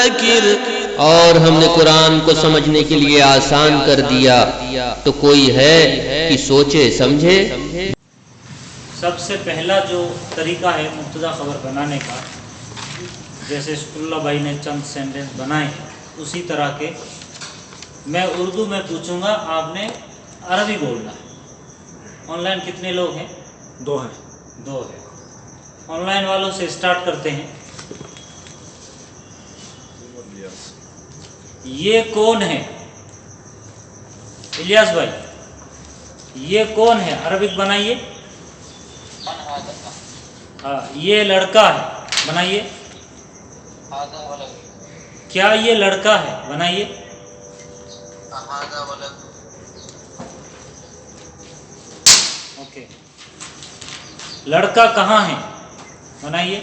ذاکر، اور ہم نے قرآن کو سمجھنے کے لیے آسان کر دیا، تو کوئی ہے کہ سوچے سمجھے؟ سب سے پہلا جو طریقہ ہے مبتدا خبر بنانے کا، جیسے شکر اللہ بھائی نے چند سینٹنس بنائے ہیں اسی طرح کے میں اردو میں پوچھوں گا، آپ نے عربی بولنا ہے۔ آن لائن کتنے لوگ ہیں؟ 2 ہیں۔ 2 ہے۔ آن لائن والوں سے اسٹارٹ کرتے ہیں۔ یہ کون ہے؟ الیاس بھائی، یہ کون ہے؟ عربک بنائیے۔ ہاں، یہ لڑکا ہے، بنائیے۔ کیا یہ لڑکا ہے؟ بنائیے۔ اوکے، لڑکا کہاں ہے؟ بنائیے۔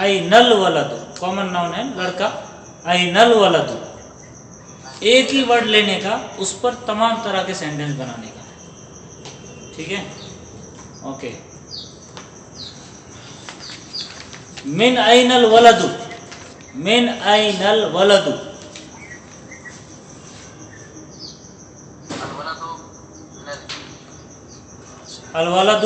این الولد، کامن ناؤن ہے لڑکا۔ این الولد، ایک ہی ورڈ لینے کا، اس پر تمام طرح کے سینٹنس بنانے کا، ٹھیک ہے؟ اوکے، من این الولد، من این الولد، الولد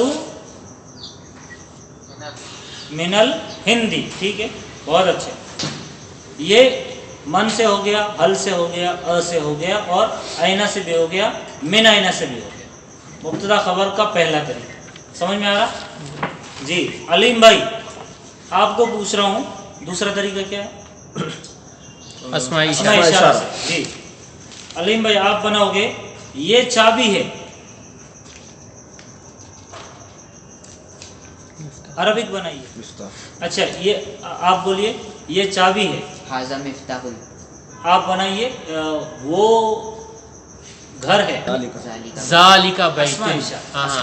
من الہندی، ٹھیک ہے، بہت اچھے۔ یہ من سے ہو گیا، ہل سے ہو گیا، سے ہو گیا، اور آئینہ سے بھی ہو گیا، من آئینہ سے بھی ہو گیا۔ مبتدا خبر کا پہلا طریقہ سمجھ میں آ رہا؟ جی علیم بھائی، آپ کو پوچھ رہا ہوں دوسرا طریقہ کیا ہے؟ اسماء اشارہ سے۔ جی علیم بھائی، آپ بناؤ گے یہ چابی ہے، عربک بنائیے۔ اچھا، یہ آپ بولیے یہ چابی ہے، ھذا مفتاح، آپ بنائیے وہ گھر ہے، ذالک بیت، اسماء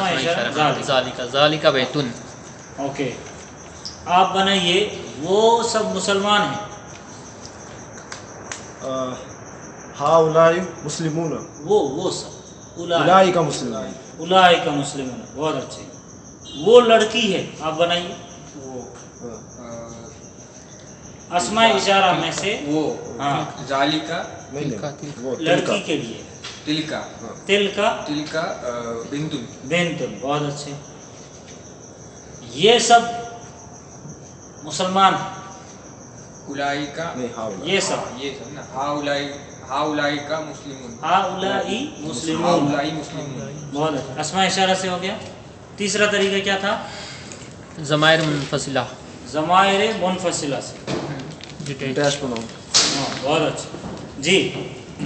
اشارہ، ذالک بیت۔ اوکے، آپ بنائیے وہ سب مسلمان ہیں، ہؤلاء مسلمون، وہ سب، اولئک مسلمون، اولئک مسلمون، بہت اچھے۔ وہ لڑکی ہے، آپ بنائیے اسماء اشارہ میں سے وہ، ہاں، ذالکا لڑکی کے لیے، تلکا، تلکا تلکا بنتن، بنتن، بہت اچھے۔ یہ سب مسلمان ہیں، اولئکا، یہ سب، یہ سب نا، ہؤلاء مسلمون، ہؤلائی مسلمون، ہؤلاء مسلمون، بہت اچھا۔ اسماء اشارہ سے ہو گیا۔ تیسرا طریقہ کیا تھا؟ ضمائر منفصلہ، ضمائر منفصلہ سے، ڈیٹیچ پروناؤن۔ ہاں، بہت اچھا جی،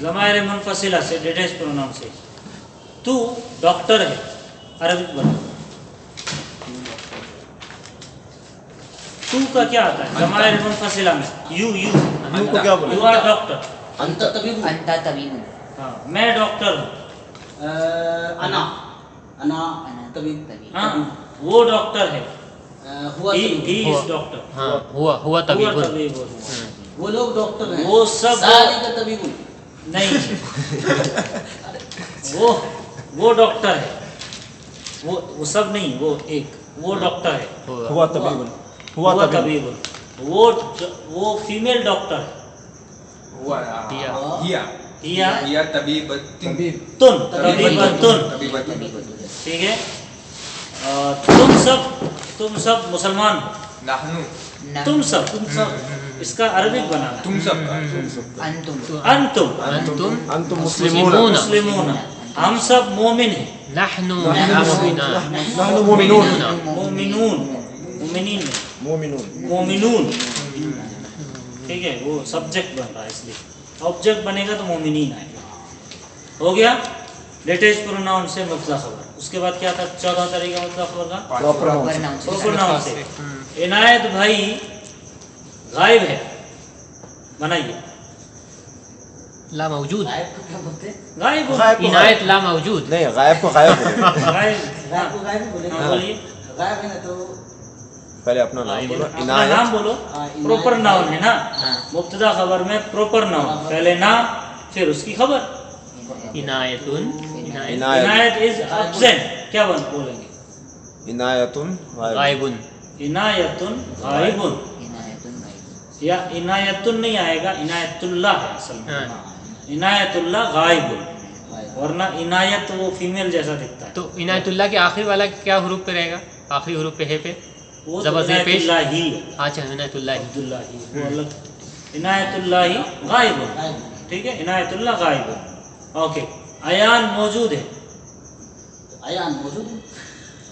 ضمائر منفصلہ سے، ڈیٹیچ پروناؤن سے۔ تو ڈاکٹر ہے، عربک بنا۔ تو کا کیا آتا ہے ضمائر منفصلہ میں؟ یو کو کیا بولے؟ یو آر ڈاکٹر، انت طبیب، انت طبیب، ہاں، میں ڈاکٹر ہوں، انا طبیب، ہاں، وہ ڈاکٹر ہے، ہوا ہی از ڈاکٹر، ہاں، ہوا طبیب، طبیب، وہ لوگ ڈاکٹر ہیں، وہ سب ذالک طبیب، نہیں، وہ ڈاکٹر ہے، وہ سب نہیں، وہ ایک، وہ ڈاکٹر ہے، ہوا طبیب، ہوا طبیب، وہ فیمیل ڈاکٹر ہے، ہوا، ہیا طبیبتن، طبیبتن، ٹھیک ہے۔ تم سب مسلمان ہو، نحنو، تم سب، اس کا عربک بنا ہے، تم سب، انتم مسلمون، مسلمون، ہم سب مومن ہیں، نحن مومنون، مومنون، ٹھیک ہے، وہ سبجیکٹ بن رہا ہے، اس لیے آبجیکٹ بنے گا تو مومنین آئے گا۔ ہو گیا لیٹسٹ پروناؤن سے مبتدا خبر۔ اس کے بعد کیا تھا چوتھا طریقہ مبتدا خبر کا؟ پراپر ناؤن سے۔ عنایت بھائی غائب ہے، بنائیے لا موجود، غائب، عنایت لا موجود، نہیں، غائب کو غائب بولے، بولیے غائب ہے نا تو پہلے اپنا نام بولو، اپنا نام بولو، پراپر ناؤن ہے نا، مبتدا خبر میں پراپر ناؤن، پہلے نام پھر اس کی خبر۔ عنایتن، عنایت از ابسینٹ، کیا بولیں گے؟ عنایتن غائبن، عنایتن غائبن، या इनायतुन नहीं आएगा, इनायतुल्लाह है असल में। हाँ। इनायतुल्लाह गायबुन, वरना इनायत वो फीमेल जैसा दिखता है। तो इनायतुल्लाह के आखिर वाला क्या हरूफ पे रहेगा? आखिरी हरूफ पे है पे वो तो जबर से पेश। इनायतुल्लाह ही, अच्छा इनायतुल्लाह ही। अब्दुल्लाह ही वो अलग। इनायतुल्लाह ही गायबुन, ठीक है, इनायतुल्लाह गायबुन। ओके, अयान मौजूद है, अयान मौजूद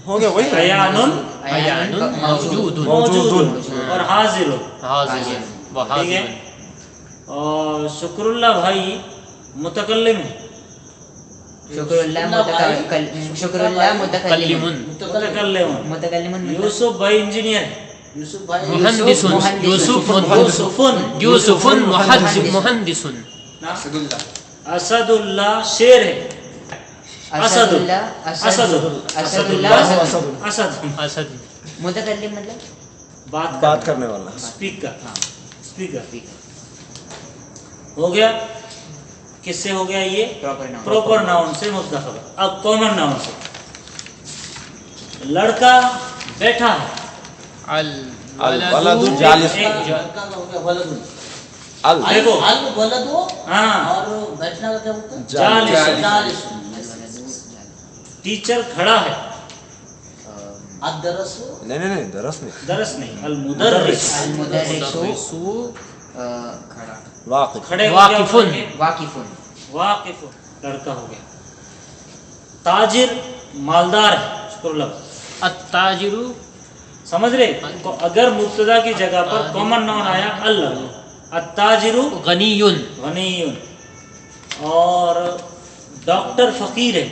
हो गया वही। अयानुन अयानुन मौजूदुन मौजूदुन और हाजिरुन, हाजिरुन व ठीक है। हाजिरुन। और शुक्रुल्लाह भाई मुतकल्लिम है, शुक्रुल्लाह मुतकल्लिमुन मुतकल्लिम। यूसुफ भाई इंजीनियर है, यूसुफ भाई मुहंदिसुन यूसुफुन मुहंदिसुन। असदुल्लाह असदुल्लाह शेर है, असदुल्लाह असद मुतकल्लिम मतलब बात करने वाला। स्पीकर, स्पीकर हो गया। किससे हो गया ये? प्रॉपर नाउन से मुब्तदा खबर। अब कॉमन नाउन से, लड़का बैठा है, अल वलदु जालिस। लड़का का हो गया वलदुन। अल देखो अल वलदु हाँ, और बैठना का क्या बोलते हैं? जालिस। जालिस। टीचर खड़ा है, अदरस नहीं दरस नहीं। दरस नहीं, अल मुदर्रिस मुदर्रिसु वाक़िफ़। खड़े हो गया, वाकिफुन वाकिफुन वाकिफुन लड़का हो गया। ताजिर मालदार है, शुक्रुल्लाह। अत्ताजिरु समझ रहे? तो अगर मुब्तदा की जगह पर कॉमन नाउन आया अल, अत्ताजिरु गनीयुन गनीयुन। और डॉक्टर फकीर है,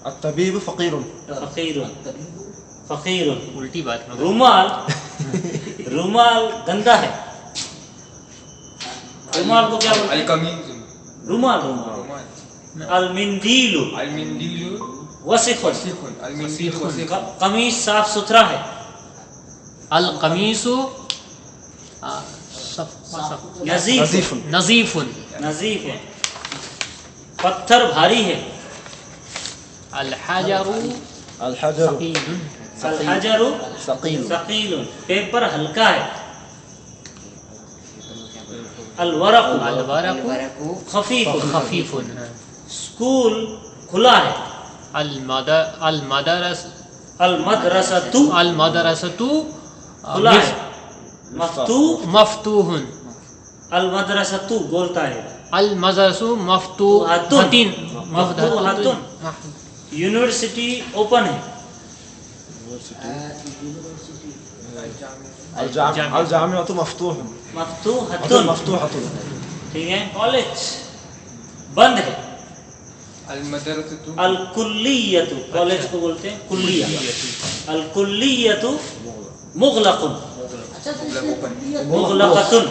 अत्तबीब फ़क़ीरुन। फकीरुन फकीरुन। उल्टी बात है। रुमाल रुमाल गंदा है, रुमाल को क्या बोलते हैं? अल-कमीज़ रुमाल रुमाल। अल मिंदीलु अल-मिंदीलु वसिफुन, वसीखुन अल-मिंदीलु वसीखुन। कमीज साफ सुथरा है, अल कमीसु नजीफ नजीफुन नजीफ है। पत्थर भारी है, अल हजरु अल हजर सकीलुन अल हजरु सक़ील। सकीलुन। पेपर हल्का है, अल वरक़ु अल वरक़ु खफीफुन। खफीफुन। स्कूल खुला है, अल मदरस अल मदरसतु अल मदरसतु खुला है, मफ्तूह मफ्तूहुन। अल मदरसतु बोलता है, अल मदरसु मफ्तूहतिन मफ्तूहतुन। यूनिवर्सिटी ओपन है, अल जामिअतु मफ़्तूहुन। मफ्तूहतुन, मफ़्तूहतुन। ठीक है। कॉलेज बंद है, अल-मदरसतु अल कुल्लियतु, कॉलेज को बोलते हैं कुल्लिया। अल कुल्लियतु मुग़लक़ुन, अच्छा तो इसमें मुग़लक़तुन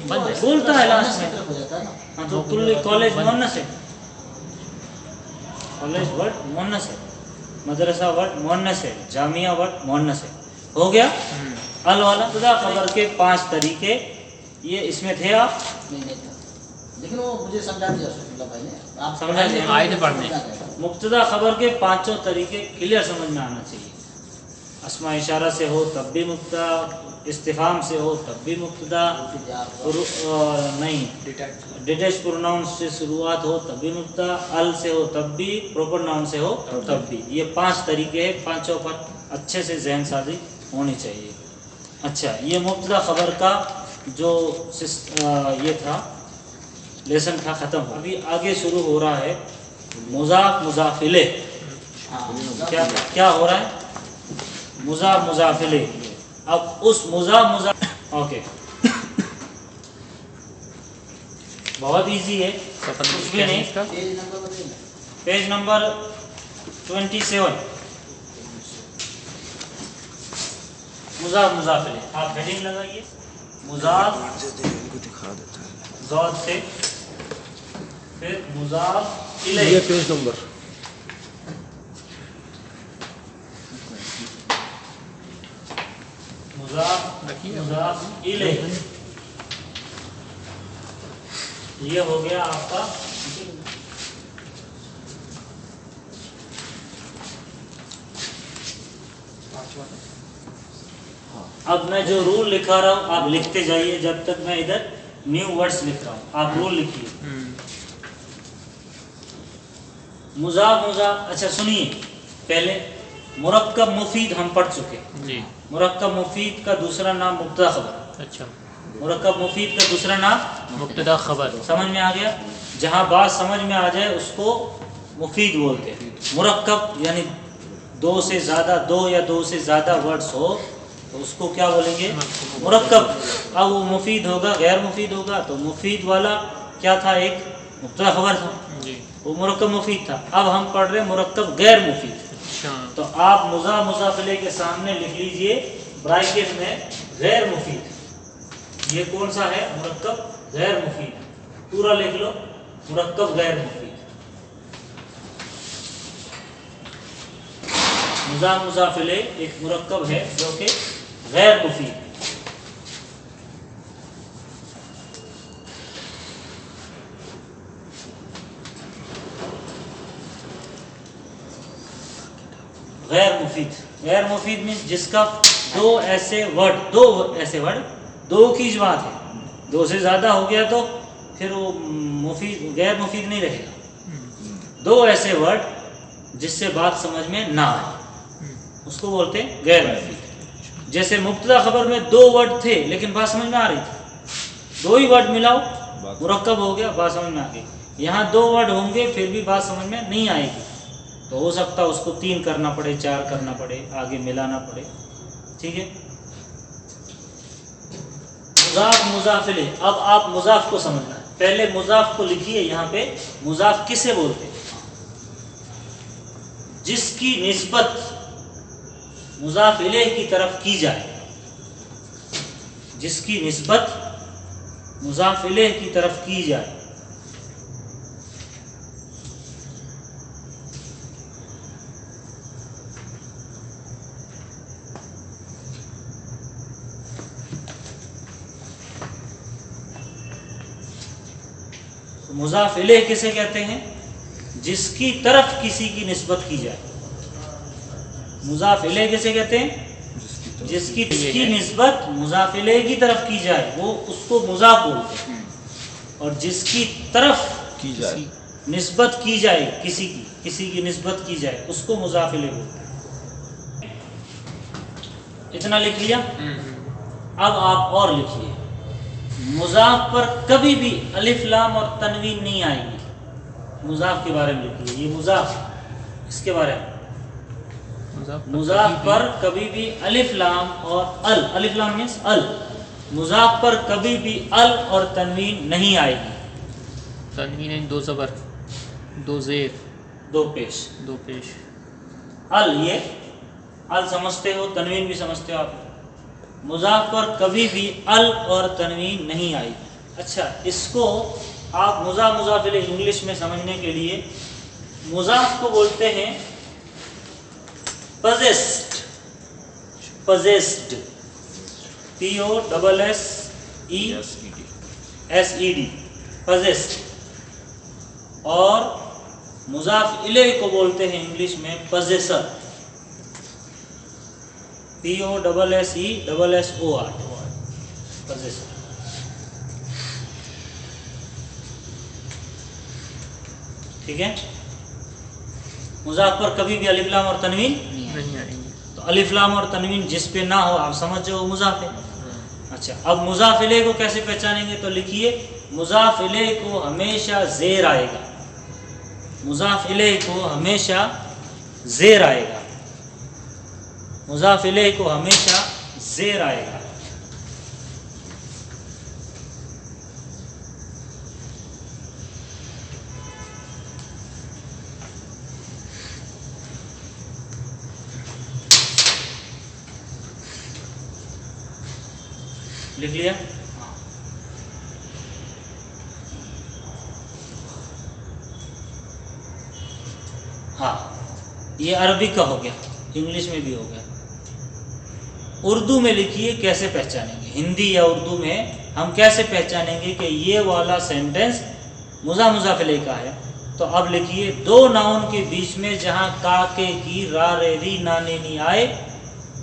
बंद है। बोलता है लास्ट में। हो जाता है ना। हाँ, तो कुल्ली कॉलेज मुअन्नस है, कॉलेज वर्ड मुअन्नस है, मदरसा वर्ड मुअन्नस है, जामिया वर्ड मुअन्नस है। हो गया। अल वाला खुदा खबर के 5 तरीके, ये इसमें थे आप नहीं था, लेकिन वो मुझे समझा दिया शुक्ला भाई ने। आप समझा दिया। आए थे पढ़ने। मुब्तदा खबर के 5 तरीके क्लियर समझ में आना चाहिए। अस्मा इशारा से हो तब भी मुब्तदा, इस्तिफाम से हो तब भी मुब्तदा, नहीं डिटैच प्रोनाउन से शुरुआत हो तब भी मुब्तदा, अल से हो तब भी, प्रॉपर नाउन से हो तब भी। ये 5 तरीके हैं, 5 पर अच्छे से जहन साजी होनी चाहिए। अच्छा, ये मुब्तदा खबर का जो ये था लेसन था, ख़त्म हो। अभी आगे शुरू हो रहा है मुज़ाफ मुज़ाफिले। क्या हो रहा है? मुज़ाफ मुज़ाफिले। अब उस मुज़ाफ ओके, बहुत इजी है, कुछ भी नहीं। पेज नंबर बताइए ना। Page number 27, मुज़ाफ मुज़ाफिले। आप हेडिंग लगाइए, मुज़ाफ ज़ाद से, फिर मुज़ाफ इलैह। ये पेज नंबर मुज़ाफ इलैह, ये हो गया आपका अब मैं जो रूल लिखा रहा हूँ आप लिखते जाइए जब तक मैं इधर न्यू वर्ड्स लिख रहा हूँ। आप रूल लिखिए। मुजाफ मुजाफ, अच्छा सुनिए, पहले मुरक्कब मुफीद हम पढ़ चुके। जी। मुरक्कब मुफीद का दूसरा नाम मुब्तदा खबर। अच्छा, मुरक्कब मुफीद का दूसरा नाम मुब्तदा खबर। समझ में आ गया? जहाँ बात समझ में आ जाए उसको मुफीद बोलते हैं। मुरक्कब यानी दो से ज़्यादा, दो या दो से ज़्यादा वर्ड्स हो तो उसको क्या बोलेंगे? मुरक्कब। अब वो मुफीद होगा, गैर मुफीद होगा, तो मुफीद वाला क्या था? एक मुब्तदा खबर था, जी। वो मुरक्कब मुफीद था। अब हम पढ़ रहे हैं मुरक्कब गैर मुफीद। अच्छा, तो आप मुजाफिले के सामने लिख लीजिए ब्रैकेट में गैर मुफीद। ये कौन सा है? मुरक्कब गैर मुफीद। पूरा लिख लो, मुरक्कब गैर मुफीद। मुजाफिले एक मुरक्कब है जो कि गैर मुफीद। गैर मुफीद मीन्स जिसका दो ऐसे वर्ड, दो की बात है, दो से ज़्यादा हो गया तो फिर वो मुफीद, गैर मुफीद नहीं रहेगा। दो ऐसे वर्ड जिससे बात समझ में ना आए उसको बोलते हैं गैर मुफीद। जैसे मुब्तदा खबर में दो वर्ड थे लेकिन बात समझ में आ रही थी, दो ही वर्ड मिलाओ मुरक्कब हो गया, बात समझ में आ गई। यहाँ दो वर्ड होंगे फिर भी बात समझ में नहीं आएगी, तो हो सकता है उसको 3 करना पड़े, 4 करना पड़े, आगे मिलाना पड़े। ठीक है? मुजाफ मुजाफिले। अब आप मुजाफ को समझना है। पहले मुजाफ को लिखिए यहाँ पे। मुजाफ किसे बोलते हैं? जिसकी निस्बत मुजाफ इलेह की तरफ की जाए, जिसकी निस्बत मुजाफ इलेह की तरफ की जाए। मुजाफ इलेह किसे कहते हैं? जिसकी तरफ किसी की निस्बत की जाए। मुजाफ इलेह किसे कहते हैं? जिसकी निस्बत मुजाफ इलेह की तरफ की जाए, वो उसको मुजाफ बोलते हैं। और जिसकी तरफ की जाए, निस्बत की जाए, किसी की निस्बत की जाए, उसको मुजाफ इलेह बोलते हैं। इतना लिख लिया? अब आप और लिखिए। मुजाफ पर कभी भी अलिफ लाम और तनवीन नहीं आएगी। मुजाफ के बारे में लिखिए, ये मुजाफ, इसके बारे में। मुजाफ पर कभी भी अलिफ लाम और अल, अलिफ लाम मीन्स अल, मुजाफ पर कभी भी अल और तनवीन नहीं आएगी। तनवीन 2 ज़बर, 2 ज़ेर, 2 पेश, 2 पेश। अल, ये अल समझते हो, तनवीन भी समझते हो आप। मुजाफ पर कभी भी अल और तनवीन नहीं आएगी। अच्छा, इसको आप मुजाफिले इंग्लिश में समझने के लिए मुजाफ को बोलते हैं possessed, possessed, POSSESED, possessed। और मुजाफ इलेह को बोलते हैं इंग्लिश में possessor, POSSESSOR, possessor। ठीक है? मुजाफ पर कभी भी अलिफ लाम और तनवीन नहीं आएंगे। तो अलिफ लाम और तनवीन जिस पे ना हो आप समझ जाओ मुजाफ है। अच्छा, अब मुजाफ इलेह को कैसे पहचानेंगे? तो लिखिए, मुजाफ इलेह को हमेशा ज़ेर आएगा। मुजाफ इलेह को हमेशा ज़ेर आएगा। मुजाफ इलेह को हमेशा ज़ेर आएगा। लिख लिया? हाँ, ये अरबी का हो गया, इंग्लिश में भी हो गया। उर्दू में लिखिए कैसे पहचानेंगे, हिंदी या उर्दू में हम कैसे पहचानेंगे कि ये वाला सेंटेंस मुजाफ इलेह का है। तो अब लिखिए, दो नाउन के बीच में जहाँ का के की रा रे री ना ने नी आए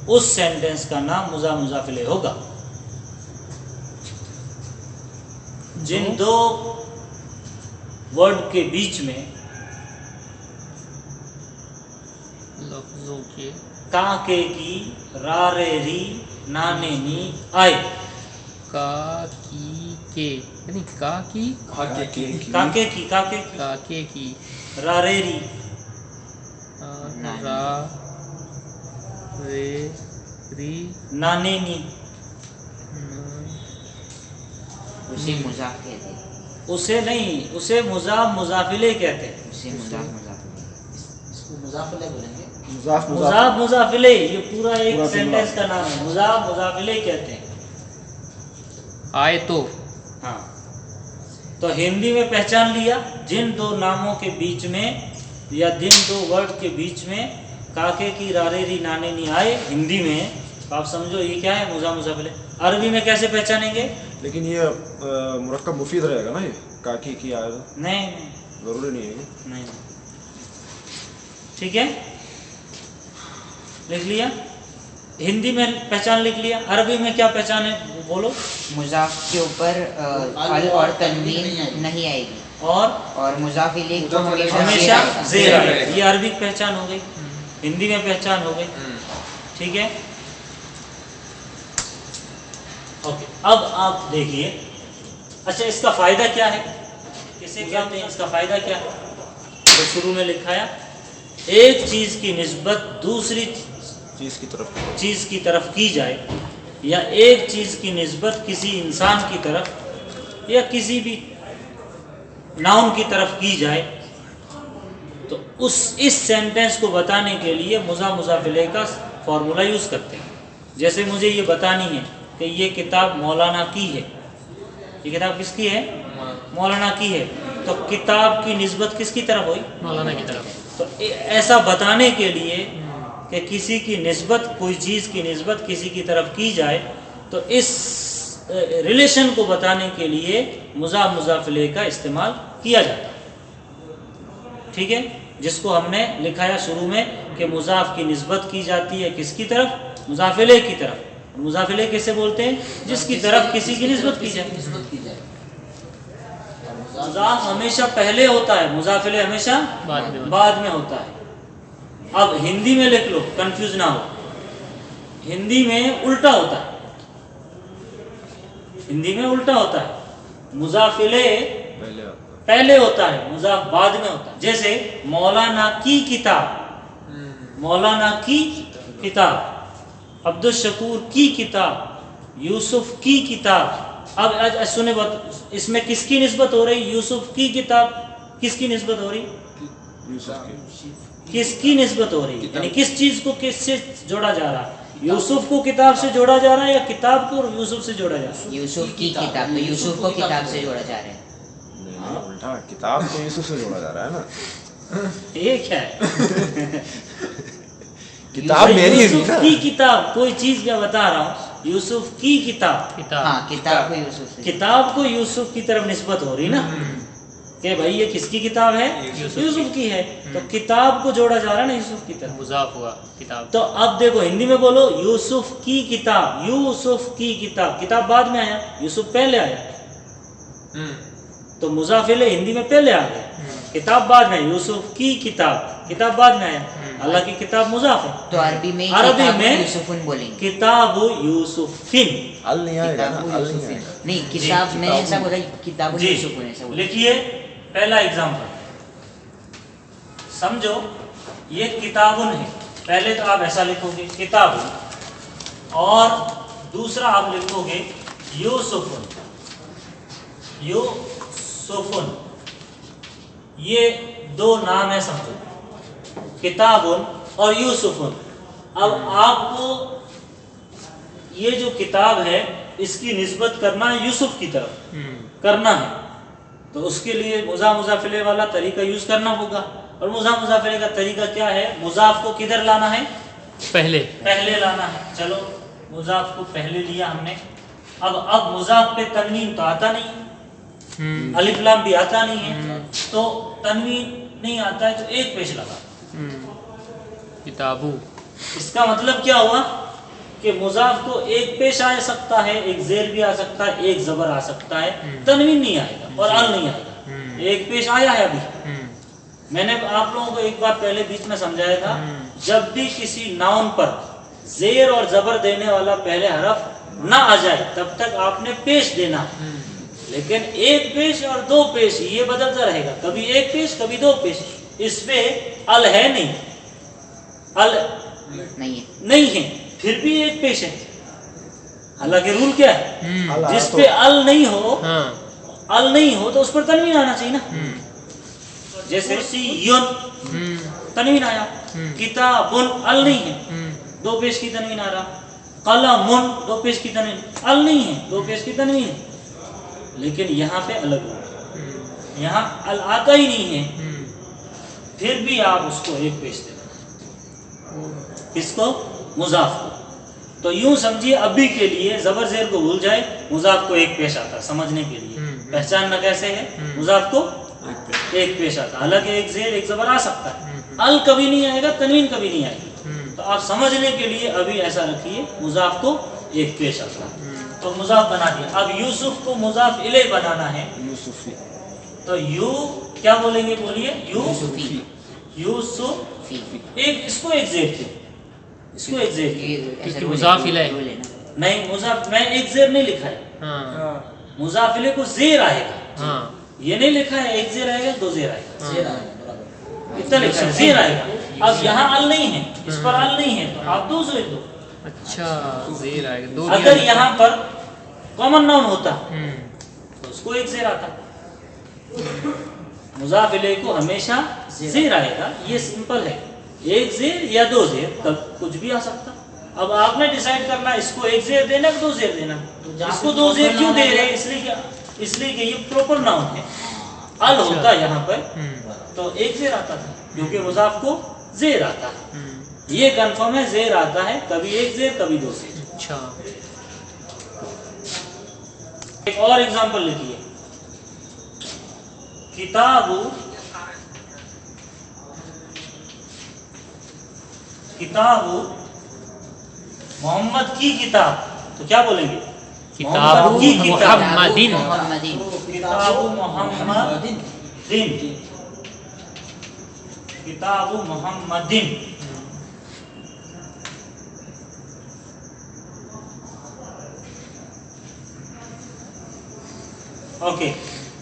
उस सेंटेंस का नाम मुज़ाफ मुज़ाफ इलैह होगा। जिन दो वर्ड के बीच में लफ्जों के काके की रा रे री नाने नी आए, का की के यानी का की काके की काके की रा रे री रा रे री नाने नी, उसे मुजाफ कहते हैं, उसे नहीं, उसे मुज़ाफ मुज़ाफ इलैह कहते हैं। उसे मुजाफ मुजाफ इसको मुजाफिले बोलेंगे। मुजाफ मुजाफ मुज़ाफ मुज़ाफ इलैह ये पूरा एक पूरा सेंटेंस का नाम है, मुज़ाफ मुज़ाफ इलैह कहते हैं। आए तो हाँ, तो हिंदी में पहचान लिया, जिन दो नामों के बीच में या जिन दो वर्ड के बीच में काके की रारेरी नाने नी आए, हिंदी में तो आप समझो ये क्या है, मुज़ाफ मुज़ाफ इलैह। अरबी में कैसे पहचानेंगे? लेकिन ये मुरक्कब मुफीद रहेगा ना, ये काकी की आया नहीं नहीं जरूरी नहीं है ये। नहीं, ठीक है, लिख लिया। हिंदी में पहचान लिख लिया, अरबी में क्या पहचान है बोलो? मुजाफ के ऊपर अल और तनवीन नहीं आएगी, और मुजाफ इलैह को हमेशा हमेशा ज़ेर आएगी। ये अरबी की पहचान हो गई, हिंदी में पहचान हो गई, ठीक है। ओके, अब आप देखिए, अच्छा इसका फ़ायदा क्या है, किसे कहते हैं, इसका फ़ायदा क्या है? तो शुरू में लिखाया, एक चीज़ की निस्बत दूसरी चीज़ की तरफ की जाए, या एक चीज़ की निस्बत किसी इंसान की तरफ या किसी भी नाउन की तरफ की जाए, तो इस सेंटेंस को बताने के लिए मुज़ाफ मुज़ाफ इलैह का फॉर्मूला यूज़ करते हैं। जैसे मुझे ये बतानी है कि ये किताब मौलाना की है, ये किताब किसकी है? मौलाना की है, तो किताब की निस्बत किसकी तरफ हुई? मौलाना की तरफ। तो ऐसा बताने के लिए कि किसी की निस्बत, कोई चीज़ की निस्बत किसी की तरफ की जाए, तो इस रिलेशन को बताने के लिए मुज़ाफ मुज़ाफ इलैह का इस्तेमाल किया जाता है, ठीक है। जिसको हमने लिखाया शुरू में कि मुज़ाफ की निस्बत की जाती है किसकी तरफ? मुज़ाफ इलैह की तरफ। मुज़ाफ इलैह कैसे बोलते हैं? जिसकी तरफ किसी की निस्बत की जाए। मुज़ाफ हमेशा पहले होता है, मुज़ाफ इलैह हमेशा बाद में होता है। अब हिंदी में लिख लो, कंफ्यूज ना हो, हिंदी में उल्टा होता है, हिंदी में उल्टा होता है, मुज़ाफ इलैह पहले होता है, मुज़ाफ बाद में होता है। जैसे मौलाना की किताब, मौलाना की किताब, अब्दुल शकूर की किताब, यूसुफ की किताब। अब सुने बात, इसमें किसकी निस्बत हो रही? यूसुफ की किताब किसकी निस्बत हो रही? किसकी निस्बत हो रही? यानी किस चीज को किससे जोड़ा जा रहा है? यूसुफ को किताब से जोड़ा जा रहा है या किताब को यूसुफ से जोड़ा जा रहा है? यूसुफ की किताब, तो यूसुफ को किताब से जोड़ा जा रहा है। उल्टा, किताब को यूसुफ से जोड़ा जा रहा है ना। ये क्या है? किताब मेरी है यूसुफ ना। की किताब, कोई चीज मैं बता रहा हूँ, यूसुफ की किताब, हाँ, किताब को यूसुफ से, किताब को यूसुफ की तरफ निस्बत हो रही ना, कि भाई ये किसकी किताब है? यूसुफ की है, तो किताब को जोड़ा जा रहा है ना यूसुफ की तरफ, मुज़ाफ हुआ किताब। तो अब देखो हिंदी में बोलो, यूसुफ की किताब, यूसुफ की किताब, किताब बाद में आया, यूसुफ पहले आया, तो मुज़ाफ इलैह हिंदी में पहले आ गया, किताब बाद में, यूसुफ की किताब, किताब बाद में आया, अल्लाह की किताब मुज़ाफ है। तो अरबी में अरबी किताब में यूसुफुन बोलेंगे, किताब यूसुफिन। अल नहीं आएगा ना, किताब अल नहीं यूसुफिन आएगा। नहीं, किताब में ऐसा बोला, किताब जी, यूसुफुन ऐसा बोला। लिखिए पहला एग्जाम्पल, समझो ये किताबुन है, पहले तो आप ऐसा लिखोगे किताबुन, और दूसरा आप लिखोगे यूसुफुन, यूसुफुन, ये दो नाम है समझो, किताबुन और यूसुफुन। अब आपको ये जो किताब है इसकी निस्बत करना है यूसुफ की तरफ करना है, तो उसके लिए मुज़ाफ मुज़ाफ इलैह वाला तरीका यूज करना होगा। और मुज़ाफ मुज़ाफ इलैह का तरीका क्या है? मुज़ाफ को किधर लाना है? पहले लाना है। चलो मुज़ाफ को पहले लिया हमने, अब मुज़ाफ पे तनवीन तो आता नहीं, अलिफ लाम भी आता नहीं है, तो तनवीन नहीं आता है तो एक पेश लगा, किताबू। इसका मतलब क्या हुआ? کہ مضاف کو ایک پیش آ سکتا ہے، ایک زیر بھی آ سکتا ہے، ایک زبر آ سکتا ہے، تنوین نہیں آئے گا اور ال نہیں آئے گا۔ ایک پیش آیا ہے ابھی، میں نے آپ لوگوں کو ایک بار پہلے بیچ میں سمجھایا تھا، جب بھی کسی ناؤن پر زیر اور زبر دینے والا پہلے حرف نہ آ جائے تب تک آپ نے پیش دینا، لیکن ایک پیش اور دو پیش یہ بدلتا رہے گا، کبھی ایک پیش کبھی دو پیش۔ اس پہ ال ہے نہیں، ال نہیں ہے، پھر بھی ایک پیش ہے۔ حالانکہ رول کیا ہے، جس پہ ال نہیں ہو تو اس پر تنوین آنا چاہیے نا۔ جیسے یون تنوین آیا، کتابن ال نہیں ہے، دو پیش کی تنوین آ رہا، قلمن دو پیش کی تنوین، ال نہیں ہے، دو پیش کی تنوین ہے، لیکن یہاں پہ الگ ہو، یہاں ال آتا ہی نہیں ہے، پھر بھی آپ اس کو ایک پیش دیں، اس کو مضاف کو۔ تو یوں سمجھیے ابھی کے لیے زبر زیر کو بھول جائے، مضاف کو ایک پیش آتا ہے سمجھنے کے لیے، پہچاننا کیسے ہے، مضاف کو ایک پیش آتا ہے، حالانکہ ایک زیر ایک زبر آ سکتا ہے، ال کبھی نہیں آئے گا، تنوین کبھی نہیں آئے گی، تو آپ سمجھنے کے لیے ابھی ایسا رکھیے مضاف کو ایک پیش آتا ہے، تو مضاف بنا دیا۔ اب یوسف کو مضاف الیہ بنانا ہے، یوسفی، تو یو کیا بولیں گے، بولیے یوسف، ایک اس کو ایک زیر کیوں، اس کو ایک زیر کیوں، مضاف الیہ نہیں مضاف میں ایک زیر نہیں لکھا ہے، مضاف الیہ کو زیر آئے گا، یہ نہیں لکھا ہے ایک زیر آئے گا دو زیر آئے گا، اتنا لکھا ہے زیر آئے گا۔ اب یہاں ال نہیں ہے، اس پر ال نہیں ہے، تو آپ دو زیر دو۔ اچھا زیر آئے گا، دو اگر یہاں پر کامن ناؤن ہوتا تو اس کو ایک زیر آتا، مضاف الیہ کو ہمیشہ زیر آئے گا، یہ سمپل ہے، ایک زیر یا دو زیر، تب کچھ بھی آ سکتا۔ اب آپ نے ڈیسائیڈ کرنا اس کو ایک زیر دینا کہ دو زیر دینا، اس کو دو زیر کیوں دے رہے ہیں، اس لیے کہ یہ پراپر ناؤن ہے، ال ہوتا یہاں پر تو ایک زیر آتا تھا، کیونکہ مضاف کو زیر آتا ہے، یہ کنفرم ہے زیر آتا ہے، کبھی ایک زیر کبھی دو زیر۔ اچھا ایک اور ایگزامپل لکھیے، کتاب محمد کی کتاب، تو کیا بولیں گے، کتاب کی کتاب، محمدین، کتاب محمدین، کتاب محمدین۔ اوکے،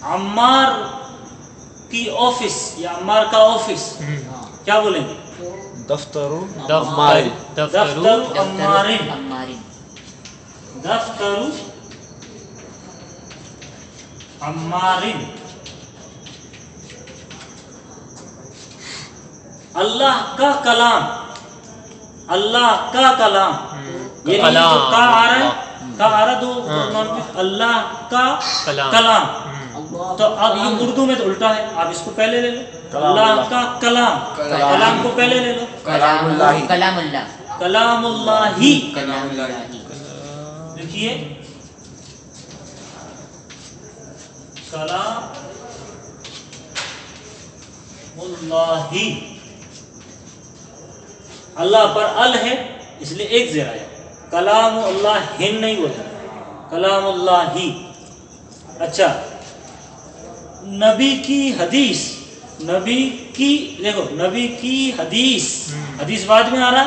عمار کی آفس یا عمار کا آفس کیا بولیں گے، دفتر دفتر عمارین، دفتر عمارین۔ اللہ کا کلام، اللہ کا کلام، یہ نہیں جو کا آ رہا ہے، کا آ رہا دو اللہ کا کلام، تو اب یہ اردو میں تو الٹا ہے، آپ اس کو پہلے لے لو، اللہ کا کلام، کلام کو پہلے لے لو، کلام اللہ، کلام اللہ ہی، کلام اللہ، لکھیے کلام اللہ ہی، اللہ پر ال ہے اس لیے ایک زیر آیا، کلام اللہ ہن نہیں بولتا، کلام اللہ ہی۔ اچھا، نبی کی حدیث، نبی کی دیکھو، نبی کی حدیث، حدیث بعد میں آ رہا،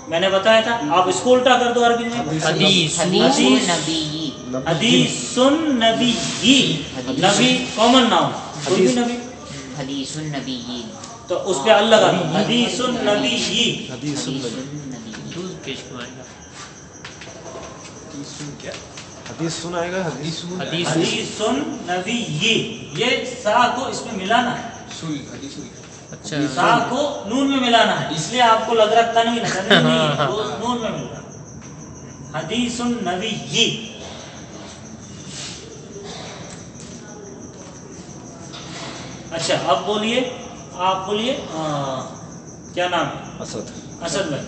میں نے بتایا تھا، آپ اس کو الٹا کر دو عربی میں، حدیث، حدیث نبی، نبی کامن ناؤن، کوئی بھی نبی، حدیث النبی، تو اس پہ اللہ کا حدیث النبی، پیش کرائے گا، حدیث سنائے گا، حدیث حدیث النبی، یہ سا کو اس میں ملانا ہے، اچھا سا کو نون میں ملانا ہے، اس لیے آپ کو لگ رہا تنوین نہیں ہے، وہ نون میں مل رہا، حدیث النبی۔ اچھا اب بولیے، آپ بولیے کیا نام ہے، اسد بھائی،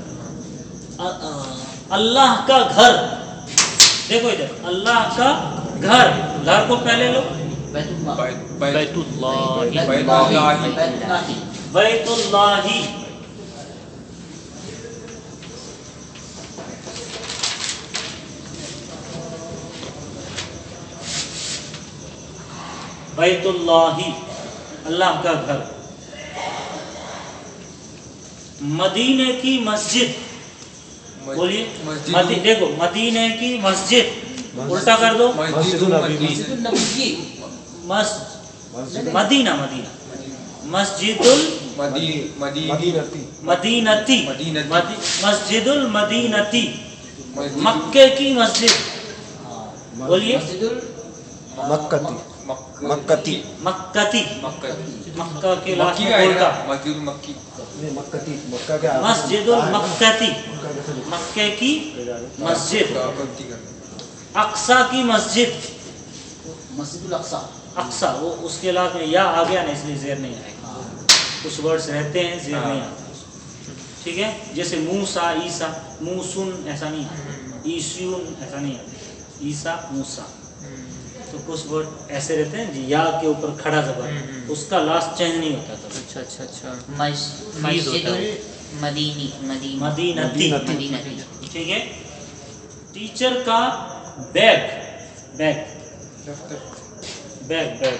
اللہ کا گھر، دیکھو ادھر، اللہ کا گھر، گھر کو پہلے لو، بیت اللہ، بیت اللہ، बैतुल्लाही अल्लाह का घर, मदीने की मस्जिद, बोलिए देखो मदीने की मस्जिद उल्टा कर दो, मस्जिदुल नबवी, मस्जिदुल नबवी, मदीना मदीना मस्जिदुल मदीनती, मदीनती, मस्जिदुल मदीनती, मक्के की मस्जिद, बोलिए मस्जिदुल मक्कती, मक्कती, मक्कती, मक्का के लास्ट मक्की में का बोलता, आएगा, मस्जिद मक्की, नहीं मक्कती, मक्का क्या मस्जिदुल मक्कती, मक्के की मस्जिद, गलती कर अक्सा की मस्जिद, मस्जिदुल अक्सा, अक्सा वो उसके लास्ट में या आ गया ना इसलिए जेर नहीं आएगा, कुछ वर्ड्स रहते हैं जेर नहीं आता, ठीक है। जैसे मूसा ईसा, मूसुन ऐसा नहीं आता, ईसून ऐसा नहीं आता, ईसा मूसा, तो कुछ वर्ड ऐसे रहते हैं जी या के ऊपर खड़ा जबर, उसका लास्ट चेंज नहीं होता था। अच्छा अच्छा अच्छा। मस्जिदुल मदीनी मदीनती, मदीनती। ठीक है। टीचर का बैग, बैग बैग बैग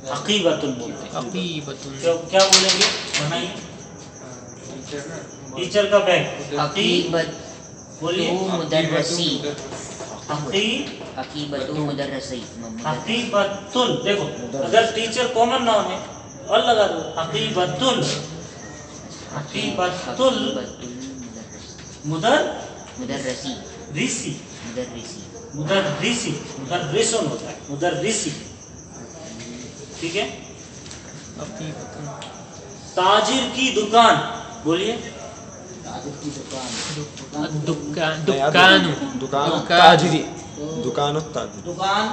हकीबतुन बोलते हैं, अकीबतुन। क्या बोलेंगे बनाइए, टीचर का बैग अकीबत बोलिए, मुदर्रसी, हकीबतुल, मुदर्रसी, देखो अगर टीचर कॉमन नाउन है और लगा दो हकीबतुल, हकीबतुल मुदर्रसी, रिसी, मुदर्रिसी, मुदर्रिसी, मुदर्रिसुन होता है, मुदर्रिसी, ठीक है। अकीबतुन। ताजिर की दुकान, बोलिए, ताजिर की दुकान, दुकान, नहीं, अब दुकानु, दुकान ताजिरी, दुकान ताजिरी, दुकान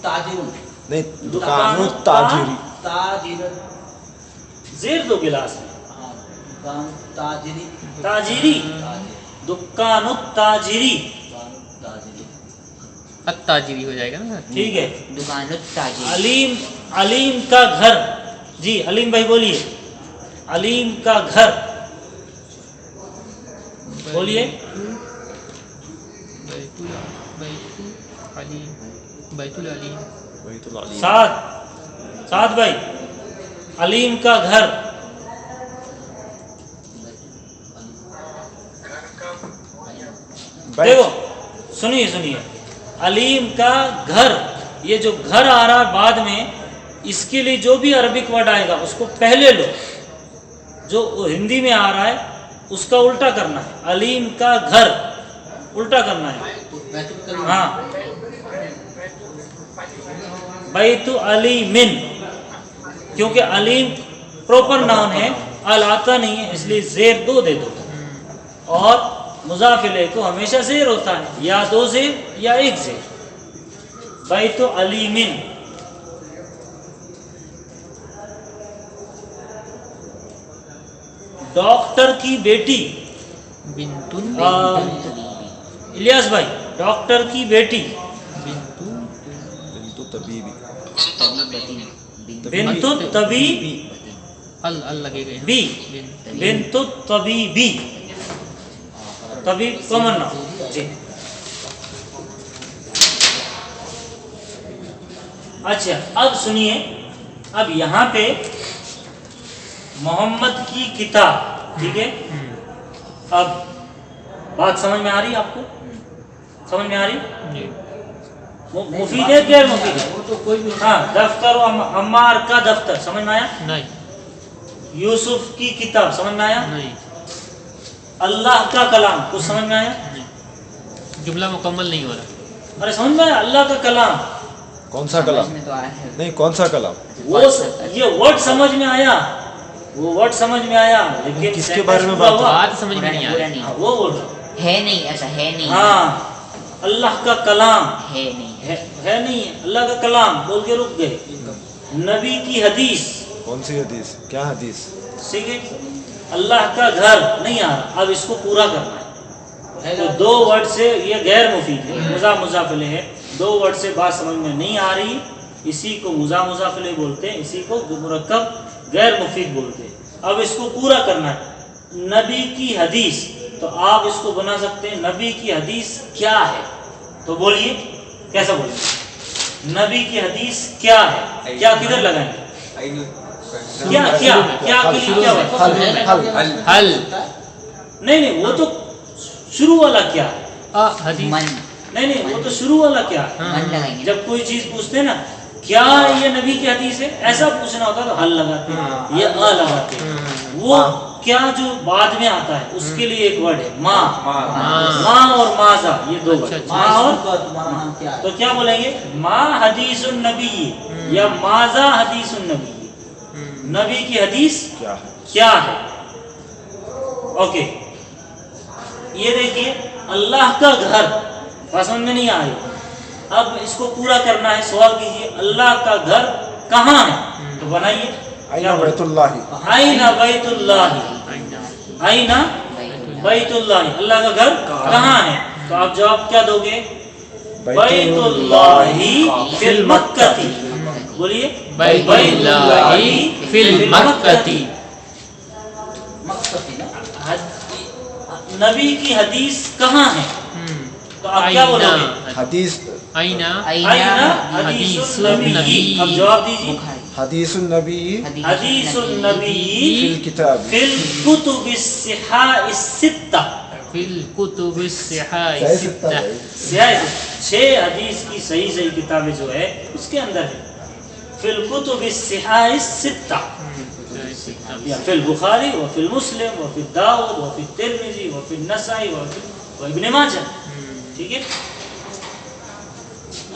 ताजिरुन, नहीं दुकान ताजिरी, ताजिर, जेर दो गिलास में, हाँ, दुकान ताजिरी, ताजिरी, ताजिर, दुकान ताजिरी, दुकान ताजिरी, अत्ताजिरी हो जाएगा ना। ठीक है। दुकानुत ताजिर, अलीम, अलीम का घर, जी अलीम भाई बोलिए, अलीम का घर बोलिए, बैतुल, बैतुल अलीम, बैतुल अलीम। बैतुल अलीम, साथ भाई, अलीम का घर, देखो सुनिए सुनिए, अलीम का घर, ये जो घर आ रहा है बाद में, इसके लिए जो भी अरबिक वर्ड आएगा उसको पहले लो, जो हिंदी में आ रहा है उसका उल्टा करना है, अलीम का घर उल्टा करना है, बैतुल करीम, हाँ, बैतु अलीमिन, क्योंकि अलीम प्रॉपर नाउन है, अल आता नहीं है, इसलिए जेर दो दे दो, और मुजाफिले को हमेशा जेर होता है, या दो जेर या एक जेर, बैतु अलीमिन। डॉक्टर की बेटी, बिंतुन, इलियास भाई, डॉक्टर की बेटी, बिंतु, बिंतु तबीबी, बिन्तु तबीबी, अल लगेगा यहाँ। बी, बिन- बिन्तु तबीबी, तबीब कॉमन नाउन, जी। अच्छा अब सुनिए, अब यहाँ पे मोहम्मद की किताब, ठीक है। अब बात समझ में आ रही है आपको, समझ में आ रही, जी। मुफीद है गैर मुफीद है, वो तो कोई भी, हाँ, दफ्तर अम्मार का दफ्तर, समझ में आया, नहीं यूसुफ की किताब, समझ में आया, नहीं अल्लाह का कलाम, कुछ समझ में आया, नहीं, जुमला मुकम्मल नहीं हो रहा। अरे समझ में आया, अल्लाह का कलाम, कौन सा कलाम, में तो आया है। नहीं कौन सा कलाम, वो ये वर्ड समझ में आया, वो वर्ड समझ में आया, लेकिन किसके बारे में पूरा बात हुआ? बात समझ में नहीं आ पूरा रही। नहीं, हाँ, वो बोल रहा हूँ। है नहीं, ऐसा है नहीं, हाँ, अल्लाह का कलाम है नहीं, है नहीं है, अल्लाह का कलाम बोल के रुक गए। नबी की हदीस, कौन सी हदीस, क्या हदीस, ठीक है। अल्लाह का घर नहीं आ रहा, अब इसको पूरा करना है, तो दो वर्ड से ये गैर मुफीद है, मुजाफिले है, दो वर्ड से बात समझ में नहीं आ रही, इसी को मुजाफिले बोलते हैं, इसी को मुरक्कब गैर मुफीद बोलते हैं। अब इसको पूरा करना है, नबी की हदीस, तो आप इसको बना सकते हैं, नबी की हदीस क्या है, तो बोलिए, कैसा बोलिए, نبی کی حدیث کیا ہے؟ کیا کدھر لگائیں گے؟ کیا کیا کیا کیا حل نہیں وہ تو شروع والا کیا ہے؟ حدیث من نہیں وہ تو شروع والا کیا ہے؟ من لگائیں گے. جب کوئی چیز پوچھتے ہیں نا کیا یہ نبی کی حدیث ہے ایسا پوچھنا ہوتا تو حل لگاتے ہیں یا لگاتے ہیں. وہ کیا جو بعد میں آتا ہے اس کے لیے ایک ورڈ ہے ماں اور ماذا، یہ دو ورڈ ماں اور تو کیا بولیں گے؟ ماں حدیث النبی یا ماذا حدیث النبی، نبی کی حدیث کیا ہے. اوکے یہ دیکھیے اللہ کا گھر سمجھ میں نہیں آئی. اب اس کو پورا کرنا ہے، سوال کیجئے اللہ کا گھر کہاں ہے تو بنائیے آئینہ بیت اللہ، آئینہ بیت اللہ، آئینہ بیت اللہ، اللہ کا گھر کہاں ہے؟ تو آپ جواب کیا دو گے؟ بیت اللہ فی المکہ، بولیے بیت اللہ فی المکہ. نبی کی حدیث کہاں ہے تو آپ کیا بولو گے؟ حدیث آئینہ آئینہ حدیث النبی. اب جواب دیجیے حدیث النبی حدیث النبی فی الکتاب فی الکتب الصحاح الستہ، فی الکتب الصحاح الستہ. 6 حدیث کی صحیح کتابیں جو ہے اس کے اندر ہے فی الکتب الصحاح الستہ، فی البخاری وفی المسلم وفی داؤد وفی الترمذی وفی النسائی وفی ابن ماجہ. ٹھیک ہے.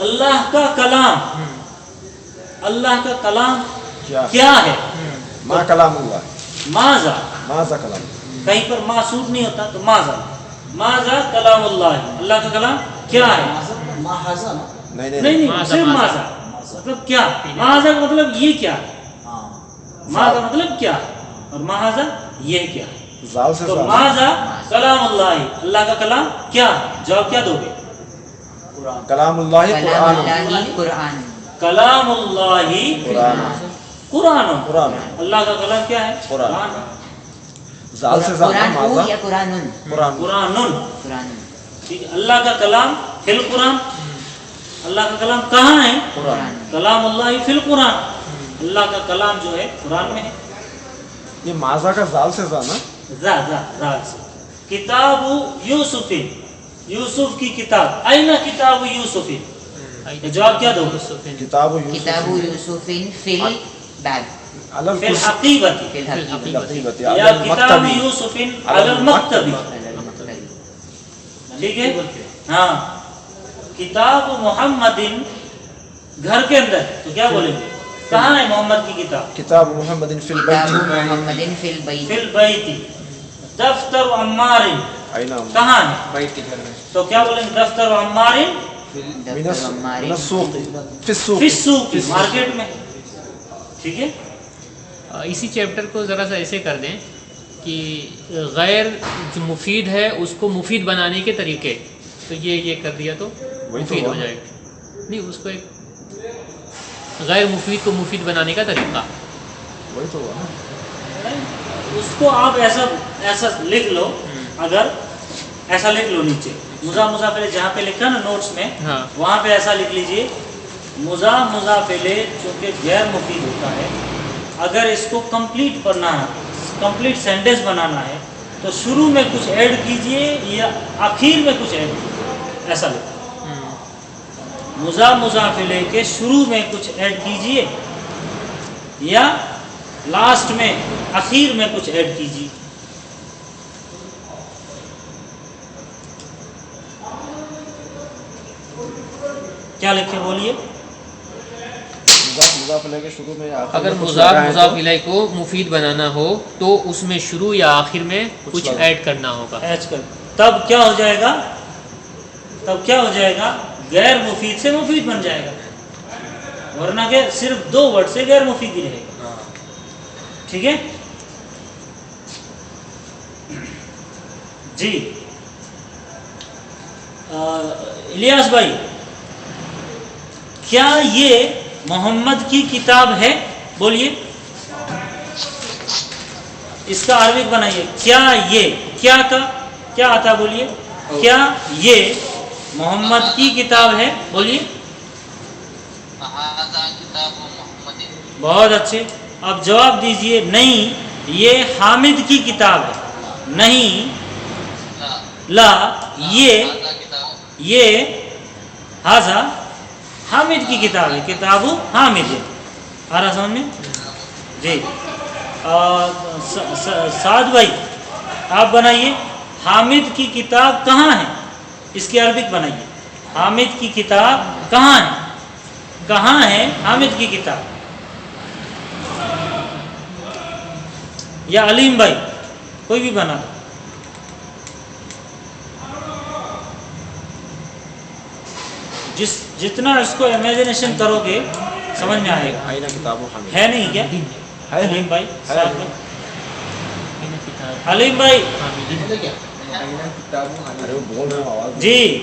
اللہ کا کلام، اللہ کا کلام کیا ہے؟ ما کلام اللہ، ماذا، ماذا کلام، کہیں پر ما سوٹ نہیں ہوتا تو ماذا، ماذا کلام اللہ، اللہ کا کلام کیا ہے؟ نہیں صرف ماذا مطلب کیا، ماذا کا مطلب یہ کیا ہے، ماں کا مطلب کیا اور ماذا یہ کیا. زال سے تو ماذا کلام اللہ، اللہ کا کلام کیا ہے؟ جواب کیا دو گے؟ کلام اللہ قرآن، قرآن. کلام اللہ قرآن، قرآن. اللہ کا کلام کیا ہے؟ قرآن. زال سے زال قرآن ماذا، یا قرآن؟ قرآن. قرآن. قرآن. ٹھیک ہے. اللہ کا کلام فی القرآن، اللہ کا کلام کہاں ہے؟ قرآن. کلام اللہ فی القرآن، اللہ کا کلام جو ہے قرآن میں ہے. یہ ماذا کا زال سے زانا، زال سے. کتاب یوسف، یوسف کی کتاب، اینہ کتاب یوسف، جواب کیا دو گے؟ کتاب کتاب یوسف فی الباب، فی الحقیبت فی الحقیبت، یا کتاب یوسف علی المکتب. ٹھیک ہے. ہاں کتاب محمد گھر کے اندر تو کیا بولیں گے؟ کہاں ہے محمد کی کتاب؟ کتاب محمد فی کتاب البیت، محمد فی البیت. فی البیت. دفتر عمار آئینہ کہاں ہے بیت کے گھر میں تو کیا بولیں گے؟ دفتر عمار من السوق، فی السوق، فی السوق، مارکیٹ میں. ٹھیک ہے. اسی چیپٹر کو ذرا سا ایسے کر دیں کہ غیر جو مفید ہے اس کو مفید بنانے کے طریقے، تو یہ کر دیا تو مفید ہو جائے گا. نہیں اس کو ایک غیر مفید کو مفید بنانے کا طریقہ، وہی تو ہوا نا. اس کو آپ ایسا لکھ لو، اگر ایسا لکھ لو نیچے مضاف الیہ جہاں پہ لکھا نا نوٹس میں، ہاں وہاں پہ ایسا لکھ لیجئے مضاف الیہ چونکہ غیر مفید ہوتا ہے، اگر اس کو کمپلیٹ کرنا ہے، کمپلیٹ سینٹینس بنانا ہے تو شروع میں کچھ ایڈ کیجئے یا آخر میں کچھ ایڈ کیجئے. ایسا لکھو مضاف الیہ کے شروع میں کچھ ایڈ کیجئے یا لاسٹ میں اخیر میں کچھ ایڈ کیجئے. کیا لکھے بولیے؟ مضاف الیہ کے شروع میں یا آخر اگر میں کچھ مضاف لگائیں تو الیہ کو مفید بنانا ہو تو اس میں شروع یا آخر میں کچھ ایڈ کرنا ہوگا. ایڈ کر تب کیا ہو جائے گا؟ تب کیا ہو جائے گا؟ غیر مفید سے مفید بن جائے گا، ورنہ کہ صرف 2 ورڈ سے غیر مفید ہی رہے گا. ٹھیک ہے جی. الیاس بھائی کیا یہ محمد کی کتاب ہے؟ بولیے. اس کا عربک بنائیے. کیا یہ کیا کا کیا آتا بولیے؟ کیا یہ محمد کی کتاب ہے؟ بولیے. بہت اچھے. اب جواب دیجئے نہیں یہ حامد کی کتاب ہے. نہیں لا یہ ہاذا حامد کی کتاب ہے. کتاب حامد ہے. آ رہا سمجھ میں؟ جی. سعد بھائی آپ بنائیے حامد کی کتاب کہاں ہے. اس کی عربک بنائیے. حامد کی کتاب کہاں ہے. کہاں ہے حامد کی کتاب. یا علیم بھائی کوئی بھی بنا دو. جتنا اس کو امیجنیشن کرو گے سمجھ میں آئے گا. ہے نہیں کیا علیم بھائی؟ علیم بھائی جی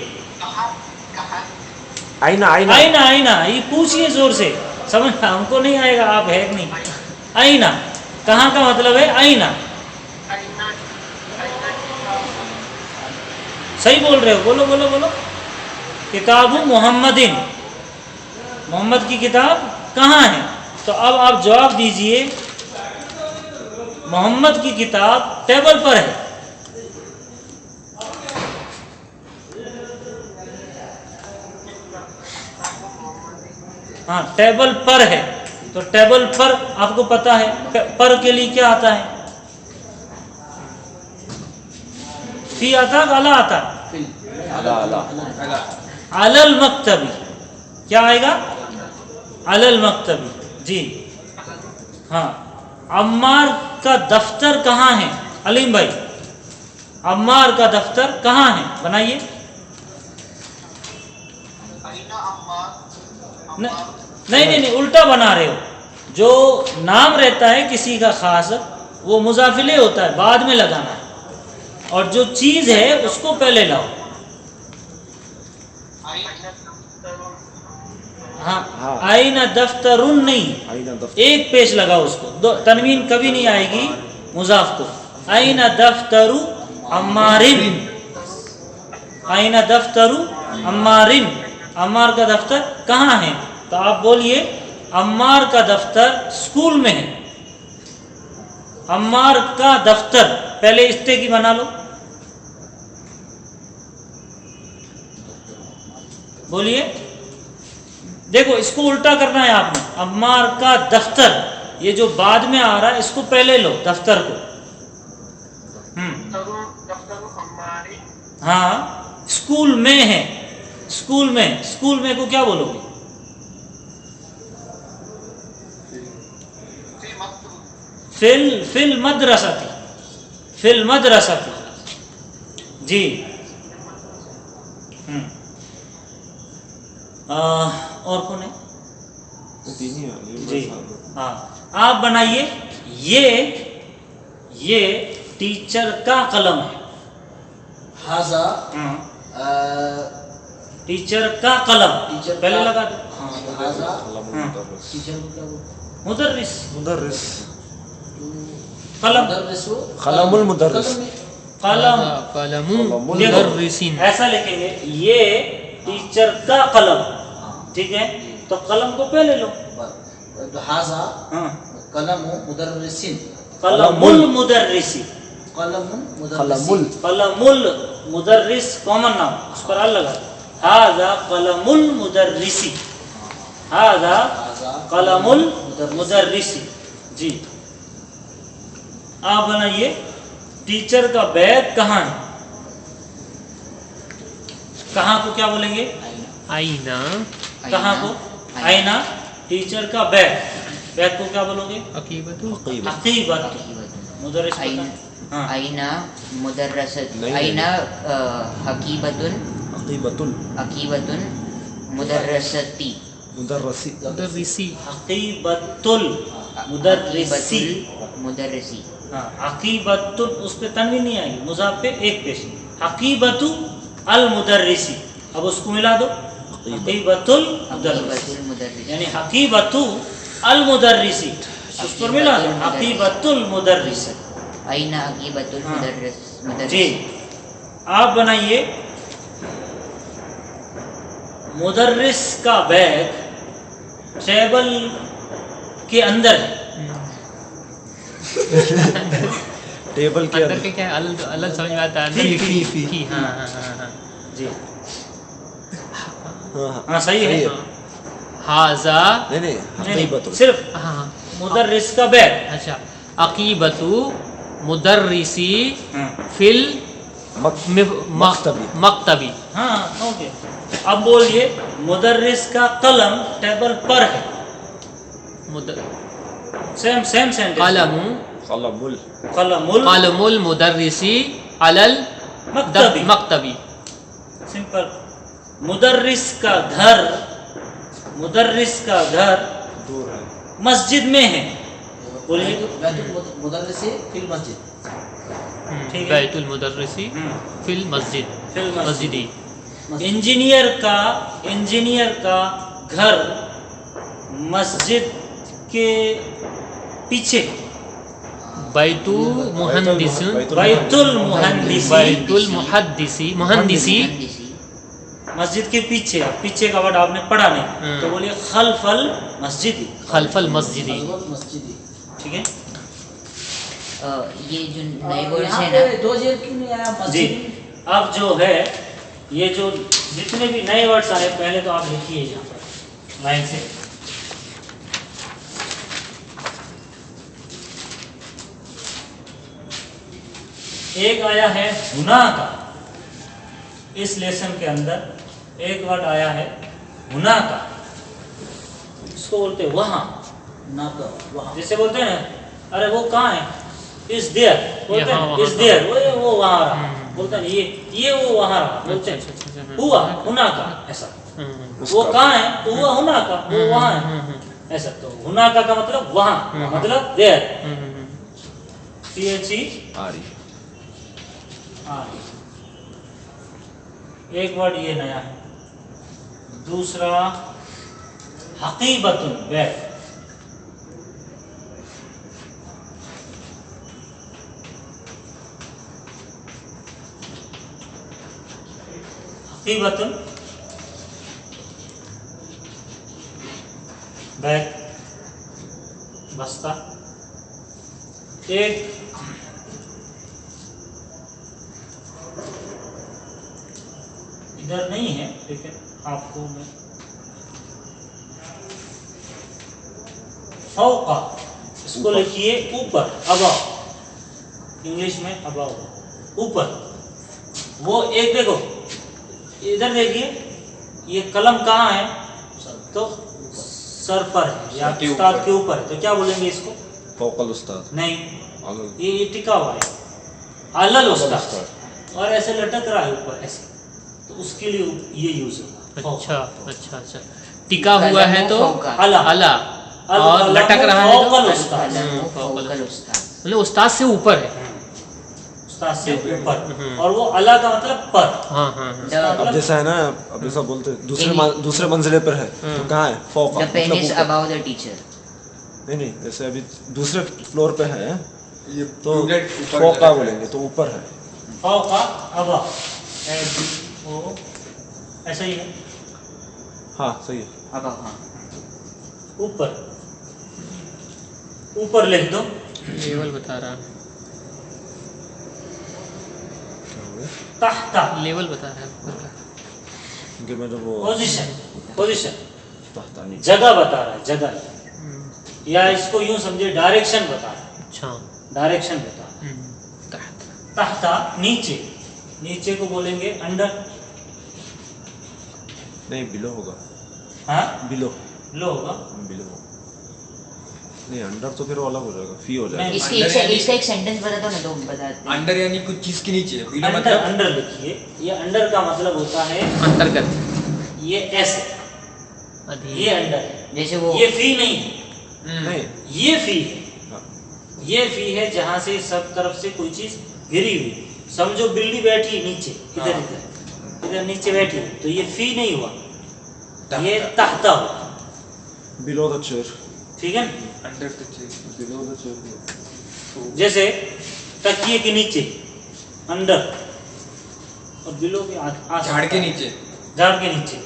آئینہ یہ پوچھئے زور سے. سمجھ ہم کو نہیں آئے گا. آپ ہے کہ نہیں. آئینہ کہاں کا مطلب ہے آئینہ. صحیح بول رہے ہو. بولو بولو بولو. کتاب محمدin محمد کی کتاب کہاں ہے. تو اب آپ جواب دیجئے محمد کی کتاب ٹیبل پر ہے. ہاں ٹیبل پر ہے. تو ٹیبل پر آپ کو پتا ہے پر کے لیے کیا آتا ہے. فی آتا ہے الا آتا ہے. علی المکتبی کیا آئے گا علی المکتبی. جی ہاں. عمار کا دفتر کہاں ہے. علیم بھائی عمار کا دفتر کہاں ہے بنائیے. نہیں الٹا بنا رہے ہو. جو نام رہتا ہے کسی کا خاص وہ مضاف الیہ ہوتا ہے بعد میں لگانا ہے. اور جو چیز ہے اس کو پہلے لاؤ. ہاں آئینہ دفترن نہیں ایک پیش لگاؤ اس کو. تنوین کبھی نہیں آئے گی مضاف کو. آئینہ دفتر عمارن. آئینہ دفتر عمارن. عمار کا دفتر کہاں ہے. تو آپ بولیے عمار کا دفتر اسکول میں ہے. عمار کا دفتر پہلے استے کی بنا لو. بولیے. دیکھو اس کو الٹا کرنا ہے آپ نے. عمار کا دفتر یہ جو بعد میں آ رہا ہے اس کو پہلے لو دفتر کو. ہاں اسکول میں ہے. اسکول میں کو کیا بولو گے. فی المدرسۃ. فی المدرسۃ. جی اور کون ہے. جی ہاں آپ بنائیے. یہ ٹیچر کا قلم ہے. ہاذا ٹیچر کا قلم پہلے لگا دو. ہاذا ٹیچر کو کیا بولتے مدرس قلم قلم المدرس. قلم مدرسین ایسا لکھیں گے یہ ٹیچر کا قلم. ٹھیک ہے تو قلم کو پہلے لو. ہاذا قلم مدرسین. قلم المدرسی. قلم المدرس کامن نام اس پر ال لگا. ہاذا قلم المدرسی. ہاذا قلم المدرسی. جی آپ بنائیے ٹیچر کا بیگ کہاں ہے. کہاں کو کیا بولیں گے. آئینہ. کہاں کو آئینہ. ٹیچر کا بیگ کو کیا بولو گے. عقیبت. عقیبت. مدرس آئینہ مدرست. آئینہ حقیبتن. عقیبتن مدرستی. مدرسی. عقیبت المدرسی. ہاں عقیبت اس پہ تنوین نہیں آئے گی. مضاف پہ ایک پیش. عقیبت المدرسی. اب اس کو ملا دو. حقیبت المدرسی یعنی حقیبت المدرسی. اس پر ملا دو حقیبت المدرسی. آئینہ حقیبت المدرس. جی آپ بنائیے مدرس کا بیگ टेबल के अंदर है। टेबल के अंदर के क्या है? अलग समझ में आता है। अंदर फी। हाँ। जी हाँ हाँ सही है। हाजा नहीं हकीबत सिर्फ हाँ मुदर्रिस का बैग। अच्छा, अकीबतु मुदर्रिसी हाँ फिल मक्तबी। मक्तबी। हाँ ओके। अब बोलिए मुदर्रिस का कलम टेबल पर है। Same sentence. कलमुल मुदर्रिसी अलल मक्तबी। सिंपल। मुदर्रिस का घर दूर है। मस्जिद में है। बोलिए। मुदर्रिसी फिल मस्जिद। ठीक है। बैतुल मुदर्रिसी फिल मस्जिद। फिल मस्जिदी। इंजीनियर का घर मस्जिद के पीछे। बैतुल मुहद्दिसी मस्जिद के पीछे। पीछे का वर्ड आपने पढ़ा नहीं तो बोलिए खल्फल मस्जिदी। ठीक है। ये जो नए वर्ड्स हैं ना, दो जेल क्यों नहीं आया जी। मस्जिद? अब जो है ये जो जितने भी नए वर्ड्स आए पहले तो आप लिखिए यहाँ पर लाइन से। एक आया है हुना का। इस लेसन के अंदर एक वर्ड आया है हुना का। इसको बोलते हैं वहाँ। ना तो वहाँ जैसे बोलते हैं ना, अरे वो कहाँ है? इस देयर बोलते हैं। इस देयर वो वहाँ रहा। बोलते हैं ये वो वहाँ रहा। बोलते हैं हुआ हुना का। ऐसा वो कहाँ है? तो हुआ हुना का, वो वहाँ है। ऐसा तो हुना का मतलब वहाँ, मतलब देयर। CHE एक वर्ड ये नया है। दूसरा हकीबतुन बैग। हकीबतुन बैग बस्ता। एक इधर नहीं है लेकिन आपको मैं फौका इसको लिखिए ऊपर। अबाव इंग्लिश में अबाव ऊपर। वो एक देखो इधर देखिए ये कलम कहाँ है? तो सर पर है या उस्ताद के ऊपर है। तो क्या बोलेंगे इसको? फौकल उस्ताद। नहीं ये टिका हुआ है अलल उस्ताद और ऐसे लटक रहा है ऊपर ऐसे। तो उसके लिए ये यूज होगा। अच्छा। टिका हुआ है तो अला और लटक रहा है तो फौकल उस्ताद। मतलब उस्ताद से ऊपर है। उस्ताद से ऊपर। और वो अला का मतलब पर। हाँ। अब जैसा है ना, अब जैसा बोलते दूसरे मंजिले पर है तो कहाँ है? फौका। The pen is above the teacher. नहीं जैसे अभी दूसरे फ्लोर पे है ये तो student ऊपर फौका चला बोलेंगे तो ऊपर है। फौका अबा वो ऐसा ही है। हाँ सही है। Above, हाँ। ऊपर लिख दो। लेवल बता रहा। तहता लेवल बता रहा है। क्योंकि मैंने वो पोजीशन तहता नहीं। जगह बता रहा है। जगह या इसको यूं समझे डायरेक्शन बता रहा है। अच्छा। डायरेक्शन बता रहा है। तहता नीचे। नीचे को बोलेंगे अंडर। नहीं बिलो होगा। हाँ बिलो होगा। बिलो नहीं अंडर तो फिर वो अलग हो जाएगा। फी हो जाएगा। इसका एक सेंटेंस बता दो ना तो बताते हैं। अंडर यानी कुछ चीज के नीचे। बिलो अंडर मतलब अंडर लिखिए। ये अंडर का मतलब होता है अंतर्गत। ये एस है। ये अंडर है। जैसे वो ये फी नहीं है। नहीं ये फी है। ये फी है जहाँ से सब तरफ से कोई चीज गिरी हुई। समझो बिल्ली बैठी नीचे इधर नीचे बैठी तो ये फी नहीं हुआ। ये तहता हुआ। Below the chair. ठीक है। Under the chair. Below the chair. जैसे तकिए के नीचे अंडर और बिलो के झाड़ के नीचे। झाड़ के नीचे।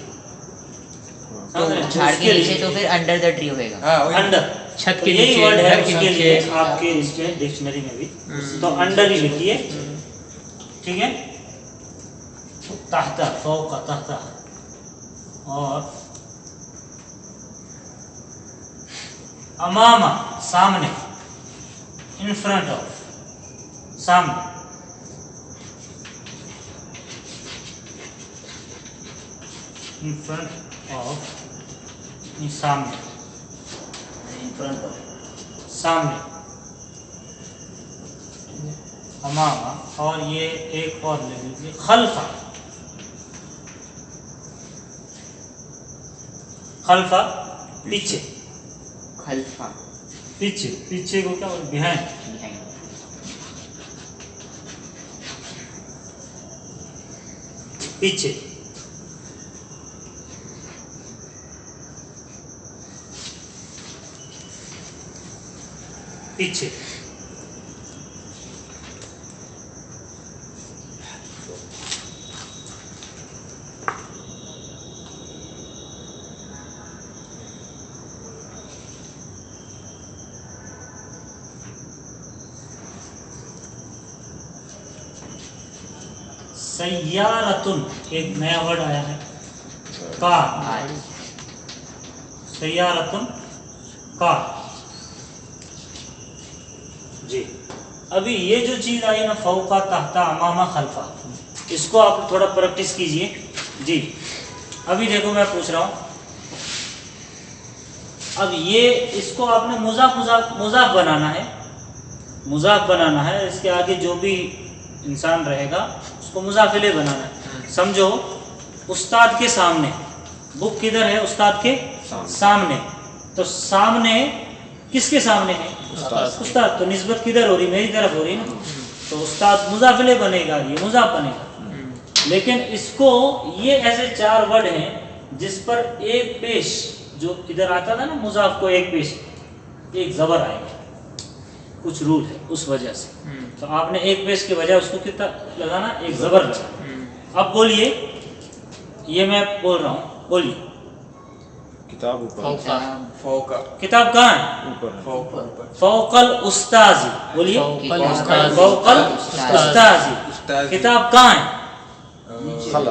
समझ रहे हैं? झाड़ उसके के नीचे लिए तो फिर अंडर द ट्री होएगा। हाँ वही अंडर छत तो के यही नीचे, वर्ड है घर के उसके नीचे। लिए आपके इसमें डिक्शनरी में भी, तो अंडर ही लिखिए, ठीक है। तहता, फौका, तहता, और अमामा, सामने, इन फ्रंट ऑफ, सामने, इन फ्रंट ऑफ, सामने, इन फ्रंट ऑफ, सामने, अमामा, और ये एक और ले लीजिए, खल्फा, खल्फा पीछे, खल्फा पीछे, पीछे को क्या बोलते, बिहाइंड, behind। पीछे, पीछे, सय्यारतुन, एक नया वर्ड आया है, कार, सय्यारतुन, कार, जी। अभी ये जो चीज आई ना, फौका, तहता, अमामा, खल्फा, इसको आप थोड़ा प्रैक्टिस कीजिए जी। अभी देखो मैं पूछ रहा हूँ, अब ये इसको आपने मुजाफ बनाना है, मुजाफ बनाना है, इसके आगे जो भी इंसान रहेगा उसको मुजाफिले बनाना है। समझो, उस्ताद के सामने, बुक किधर है, उस्ताद के सामने, तो सामने किसके सामने है, उस्ताद, तो निस्बत किधर हो रही, मेरी तरफ हो रही ना, तो उस्ताद मुजाफिले बनेगा, ये मुजाफ बनेगा। लेकिन इसको, ये ऐसे चार वर्ड हैं जिस पर एक पेश, जो इधर आता था ना मुजाफ को एक पेश, एक जबर आएगा, कुछ रूल है उस वजह से, तो आपने एक पेश के बजाय उसको कितना लगाना, एक जबर लगाना। अब बोलिए, ये मैं बोल रहा हूँ, बोलिए, किताब ऊपर, फौका किताब कहाँ है, ऊपर है। फौका फौकल उस्ताजी, बोलिए, फौकल उस्ताजी। फौकल उस्ताजी, उस्ताजी। किताब कहाँ है,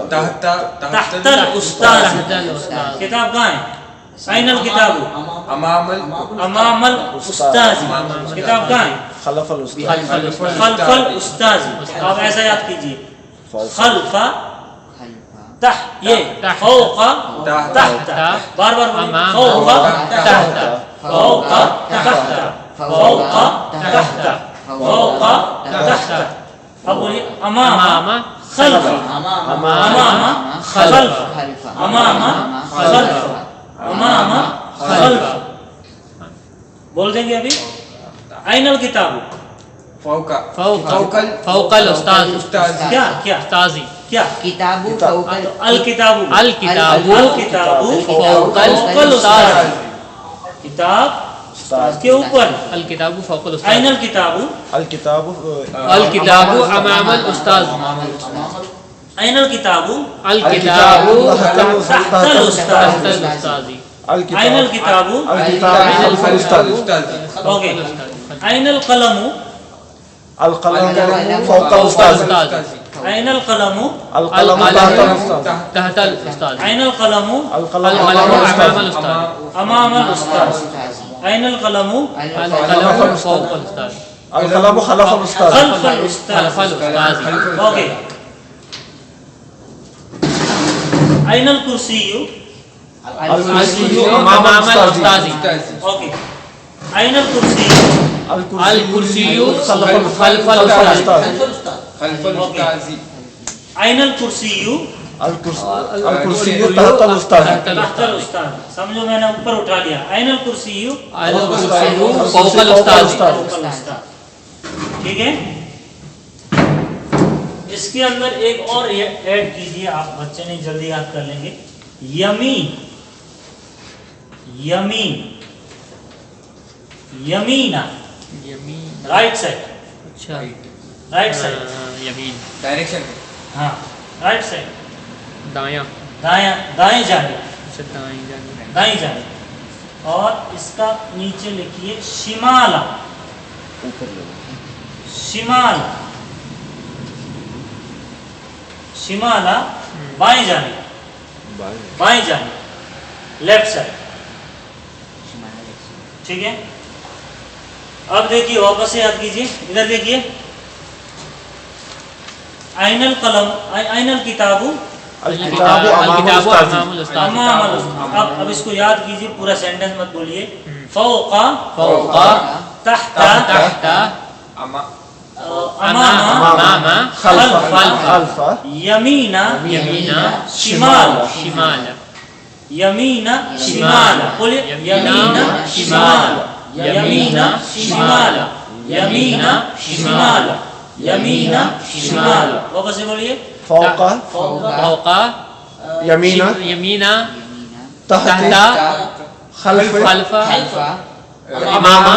तहता तहतल उस्ताजी, तहतल उस्ताजी। किताब कहाँ है, साइनल किताबु, अमामल अमामल उस्ताजी, किताब कहाँ है, खलफल उस्ताद, खल्फल उस्ताजी। आप ऐसा याद कीजिए, खल्फा, तह, ये फौका, तहता, बार बार बोलिए, फौका, तहता, फौका, तहता, फौका, तहता, फौका, तहता। अब बोलिए, अमामा, खल्फा, अमामा, खल्फा, अमामा, खल्फा, अमामा, खल्फा। बोल देंगे अभी, आइनल किताबु, फौका फौकल, फौकल उस्ताज, उस्ताजी। क्या क्या उस्ताजी, क्या, किताबु फौकल, अल किताबु, अल किताबु, अल किताबु, फौकल उस्ताज, किताब के ऊपर, अल किताबु फौकल उस्ताज, आइनल किताबु, अल किताब अल किताबु अमामल उस्ताज, आइनल किताबु, अल किताबु तहतल उस्ताज, तहतल उस्ताजी, अल आइनल किताबु, अल किताब खलफल उस्ताद, उस्ताजी। ओके, आइनल कलमु, अल कलम फौकल उस्ताद, आइनल कलमु, अल कलम तहतल उस्ताद, तहतल उस्ताज, आइनल कलमु, अल अल कलम कलम उस्ताद, अमामल उस्ताज, अमामल उस्ताद, आइनल कलमु, अल कलम फौकल उस्ताज, अल कलम खलफल उस्ताद, खल्फल उस्ताद, खलफल उस्ताजी, ओके। आइनल कुर्सियु, अल कुर्सी अमामल उस्ताजी, ओके, आइनल कुर्सियु, अल कुर्सियु खलफल खलफल उस्ताज, खलफल उस्ताजी। आइनल कुर्सियु, अल कुर्सी तहतल उस्ताद, तहतल उस्ताद। समझो, मैंने ऊपर उठा लिया, आइनल कुर्सियु, अल कुर्सियु फौकल उस्ताज, फौकल उस्ताद, ठीक है। इसके अंदर एक और ऐड कीजिए, आप बच्चे नहीं जल्दी याद कर लेंगे, यमीन, यमीन, यमीना, यमीन, राइट साइड, अच्छा, राइट साइड, यमीन, डायरेक्शन हाँ, राइट साइड, दायां, दाएं जानिब, اچھا دائیں جانب. دائیں جانب. اور اس کا نیچے لکھیے شمالا. شمال شمالا بائیں جانب. بائیں جانب لیفٹ سائڈ. ٹھیک ہے. اب دیکھیے واپس سے یاد کیجیے. ادھر دیکھیے آئین القلم آئین الکتاب الکتاب امام الاستاذ. امام الاستاذ. اب اس کو یاد کیجیے پورا سینٹنس مت بولیے. فوق تحت امام خلف یمینا شمال. یمینا شمال. بولیے یمینا شمال. یمینا شمال. یمینا شمال. یمینا شمال. واپس سے بولیے فوق یمینا تحت خلف امام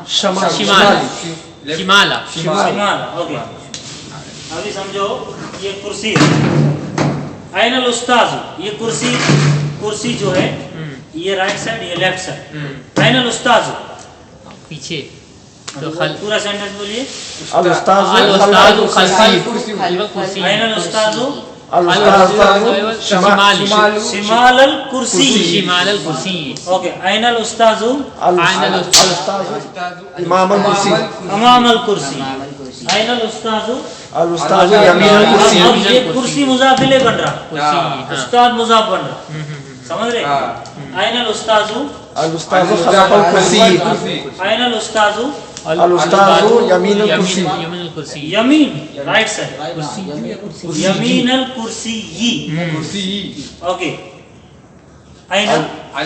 شمال. شمال. اوکے. ابھی سمجھو یہ کرسی ہے. آئین الاستاذ یہ کرسی جو ہے یہ رائٹ سائڈ یہ لیفٹ سائڈ. آئین الاستاذ پیچھے تو پورا سینٹنس بولیے. الاستاذ کرسی. آئین الاستاذ شمال. شمال الکرسی. شمال الکرسی. اوکے. آئین الاستاذ امام الکرسی. امام الکرسی. آئین الاستاذ الاستاذ یمین الکرسی. اب یہ کرسی مضاف الیہ بن رہا. استاد مضاف بن رہا. سمجھ رہے. آئین الاستاذ الاستاذ خلف الکرسی. آئین الاستاذ الاستاذ یمین الکرسی. یمین رائٹ سائڈ. یمین الکرسی. اوکے. آئین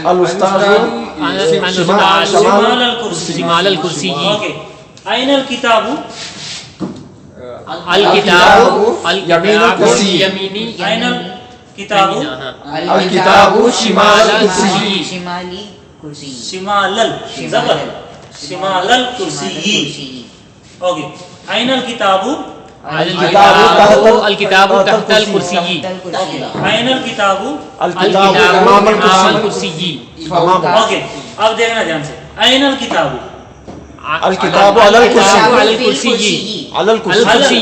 الاستاذ شمال الکرسی. شمال الکرسی. اوکے. آئین الکتاب یمین الکرسی. آئین الکتاب الکتاب شمال الکرسی. شمالی کرسی. شمال زبر شمال الکرسی. اوکے. آئین الکتاب الکتاب تحت الکرسی. آئین الکتاب الکتاب امام الکرسی. اوکے. اب دیکھنا دھیان سے. آئین الکتاب الکتاب علی الکرسی. علی الکرسی.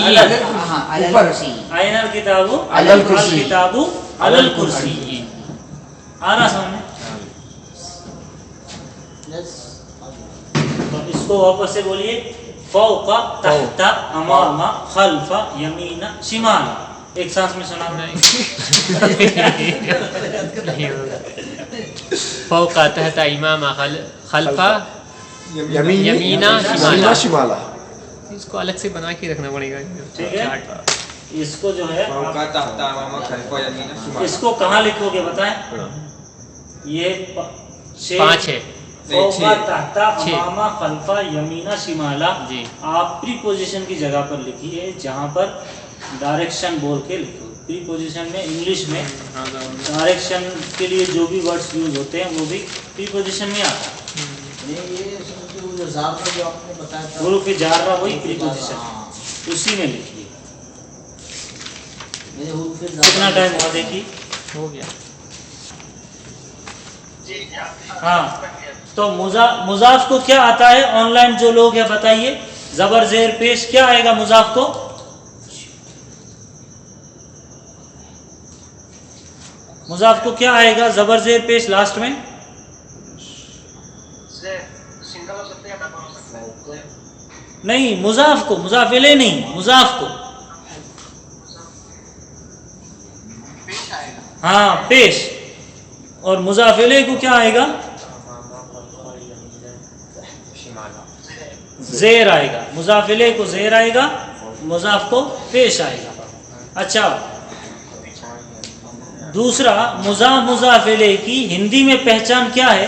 آئین الکتاب علی الکرسی. الکتاب علی الکرسی. آ رہا سامنے. تو اس کو واپس سے بولیے. فوق تحت امام خلف یمین شمال. ایک سانس میں سنا. فوق تحت امام خلف یمینا شمال. اس کو الگ سے بنا کے رکھنا پڑے گا. ٹھیک ہے. اس کو جو ہے فوق تحت امام خلف یمین شمال. اس کو کہاں لکھو گے بتائیں. یہ 5 ہے. فوق تحت امام خلف یمین شمالا. جی. آپ پری پوزیشن کی جگہ پر لکھیے جہاں پر ڈائریکشن بول کے لکھو. پری پوزیشن میں انگلش میں ڈائریکشن کے لیے جو بھی ورڈز یوز ہوتے ہیں وہ بھی پری پوزیشن میں آتا ہے. یہ زارہ جو آپ نے بتایا تھا حروف جارہ وہی پری پوزیشن اسی میں لکھیے. کتنا ٹائم ہوا دیکھیے. ہو گیا. ہاں. تو مضاف کو کیا آتا ہے. آن لائن جو لوگ ہیں بتائیے. زبر زیر پیش کیا آئے گا مضاف کو. مضاف کو کیا آئے گا زبر زیر پیش لاسٹ میں. نہیں مضاف کو مضاف الیہ نہیں مضاف کو. ہاں پیش. اور مضاف الیہ کو کیا آئے گا. زیر آئے گا. مضاف الیہ کو زیر آئے گا. مضاف کو پیش آئے گا. اچھا دوسرا مضاف الیہ کی ہندی میں پہچان کیا ہے.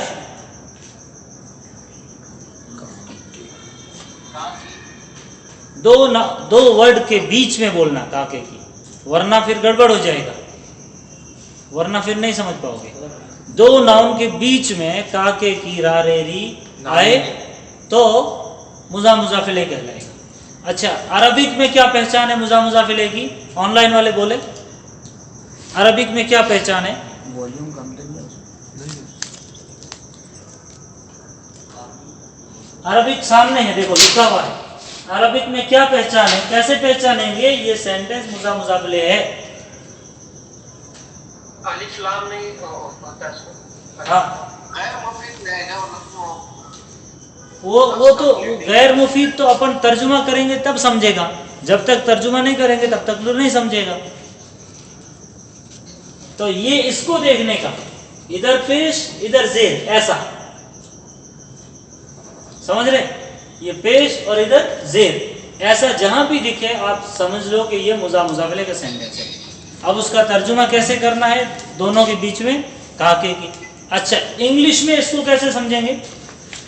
دو ورڈ کے بیچ میں بولنا کاکے کی ورنہ پھر گڑبڑ ہو جائے گا. ورنہ پھر نہیں سمجھ پاؤ گے. دو ناؤن کے بیچ میں کاکے کی را رے ری آئے تو مضاف الیہ کہلائے گا. اچھا عربک میں کیا پہچان ہے مضاف الیہ کی. آن لائن والے بولے عربک میں کیا پہچان ہے. والیوم کم تو نہیں. अरबिक सामने है, देखो लिखा हुआ है। अरबिक में क्या पहचान है, कैसे पहचानेंगे ये सेंटेंस मुजा मुजाफिले है? अलिफ लाम नहीं हाँ गैर मुफीद रहेगा वो तो गैर मुफीद तो अपन तर्जुमा करेंगे तब समझेगा, जब तक तर्जुमा नहीं करेंगे तब तक नहीं समझेगा। तो ये इसको देखने का, इधर पेश इधर जेर, ऐसा समझ रहे? ये पेश और इधर जेर, ऐसा जहां भी दिखे आप समझ लो कि ये मुजा मुजाफिले का सेंटेंस है। अब उसका तर्जुमा कैसे करना है दोनों के बीच में, काके की। अच्छा, इंग्लिश में इसको कैसे समझेंगे?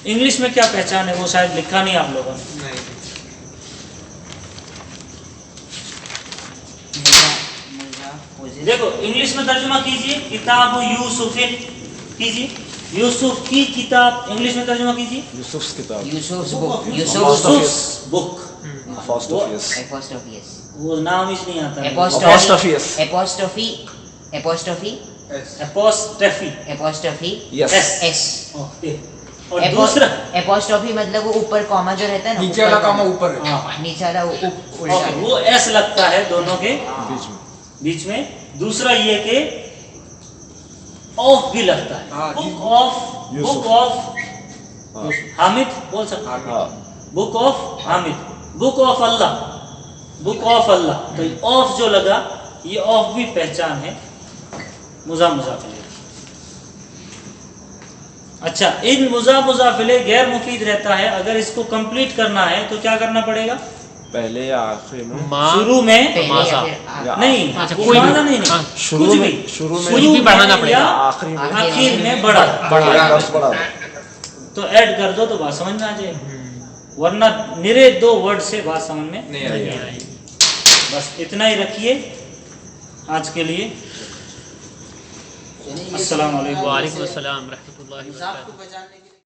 इंग्लिश में क्या पहचान है वो शायद लिखा नहीं आप लोगों ने। देखो इंग्लिश में तर्जुमा कीजिए, किताब यूसुफिन कीजिए, यूसुफ की किताब इंग्लिश में तर्जुमा कीजिए, यूसुफ किताब, यूसुफ्स बुक, यूसुफ्स बुक। Apostrophe. एपोस्ट्रोफी, वो नाम ही नहीं आता है। Apostrophe. Apostrophe, apostrophe, apostrophe apostrophe, Yes. S. Okay. और दूसरा एपोस्ट्रोफी मतलब वो ऊपर कॉमा जो रहता है ना, नीचे वाला कॉमा ऊपर है। हाँ, नीचे वाला उल्टा ओके, वो एस लगता है दोनों के बीच में। बीच में। दूसरा ये कि ऑफ भी लगता है, book of, book of Hamid बोल सकते हैं, हाँ, book of Hamid, book of Allah, book of Allah. तो ऑफ जो लगा ये ऑफ भी पहचान है मुजा मुजाफिले। अच्छा, इन मुजा मुजाफिले गैर मुफीद रहता है, अगर इसको कंप्लीट करना है तो क्या करना पड़ेगा? पहले या आखिरी में, शुरू में मासा। नहीं, अच्छा, वो कोई भी। माना नहीं, हाँ, शुरू कुछ में, भी शुरू में कुछ भी बढ़ाना में पड़ेगा। या आखिरी में आखिर में बड़ा लफ्ज़ बढ़ा। तो ऐड कर दो तो बात समझ में आ जाएगी, वरना निरे दो वर्ड से बात समझ में नहीं आएगा। बस इतना ही रखिए आज के लिए। अस्सलाम वालेकुम। वालेकुम अस्सलाम रहमतुल्लाहि व हिसाब को बरकातहू। पहचानने के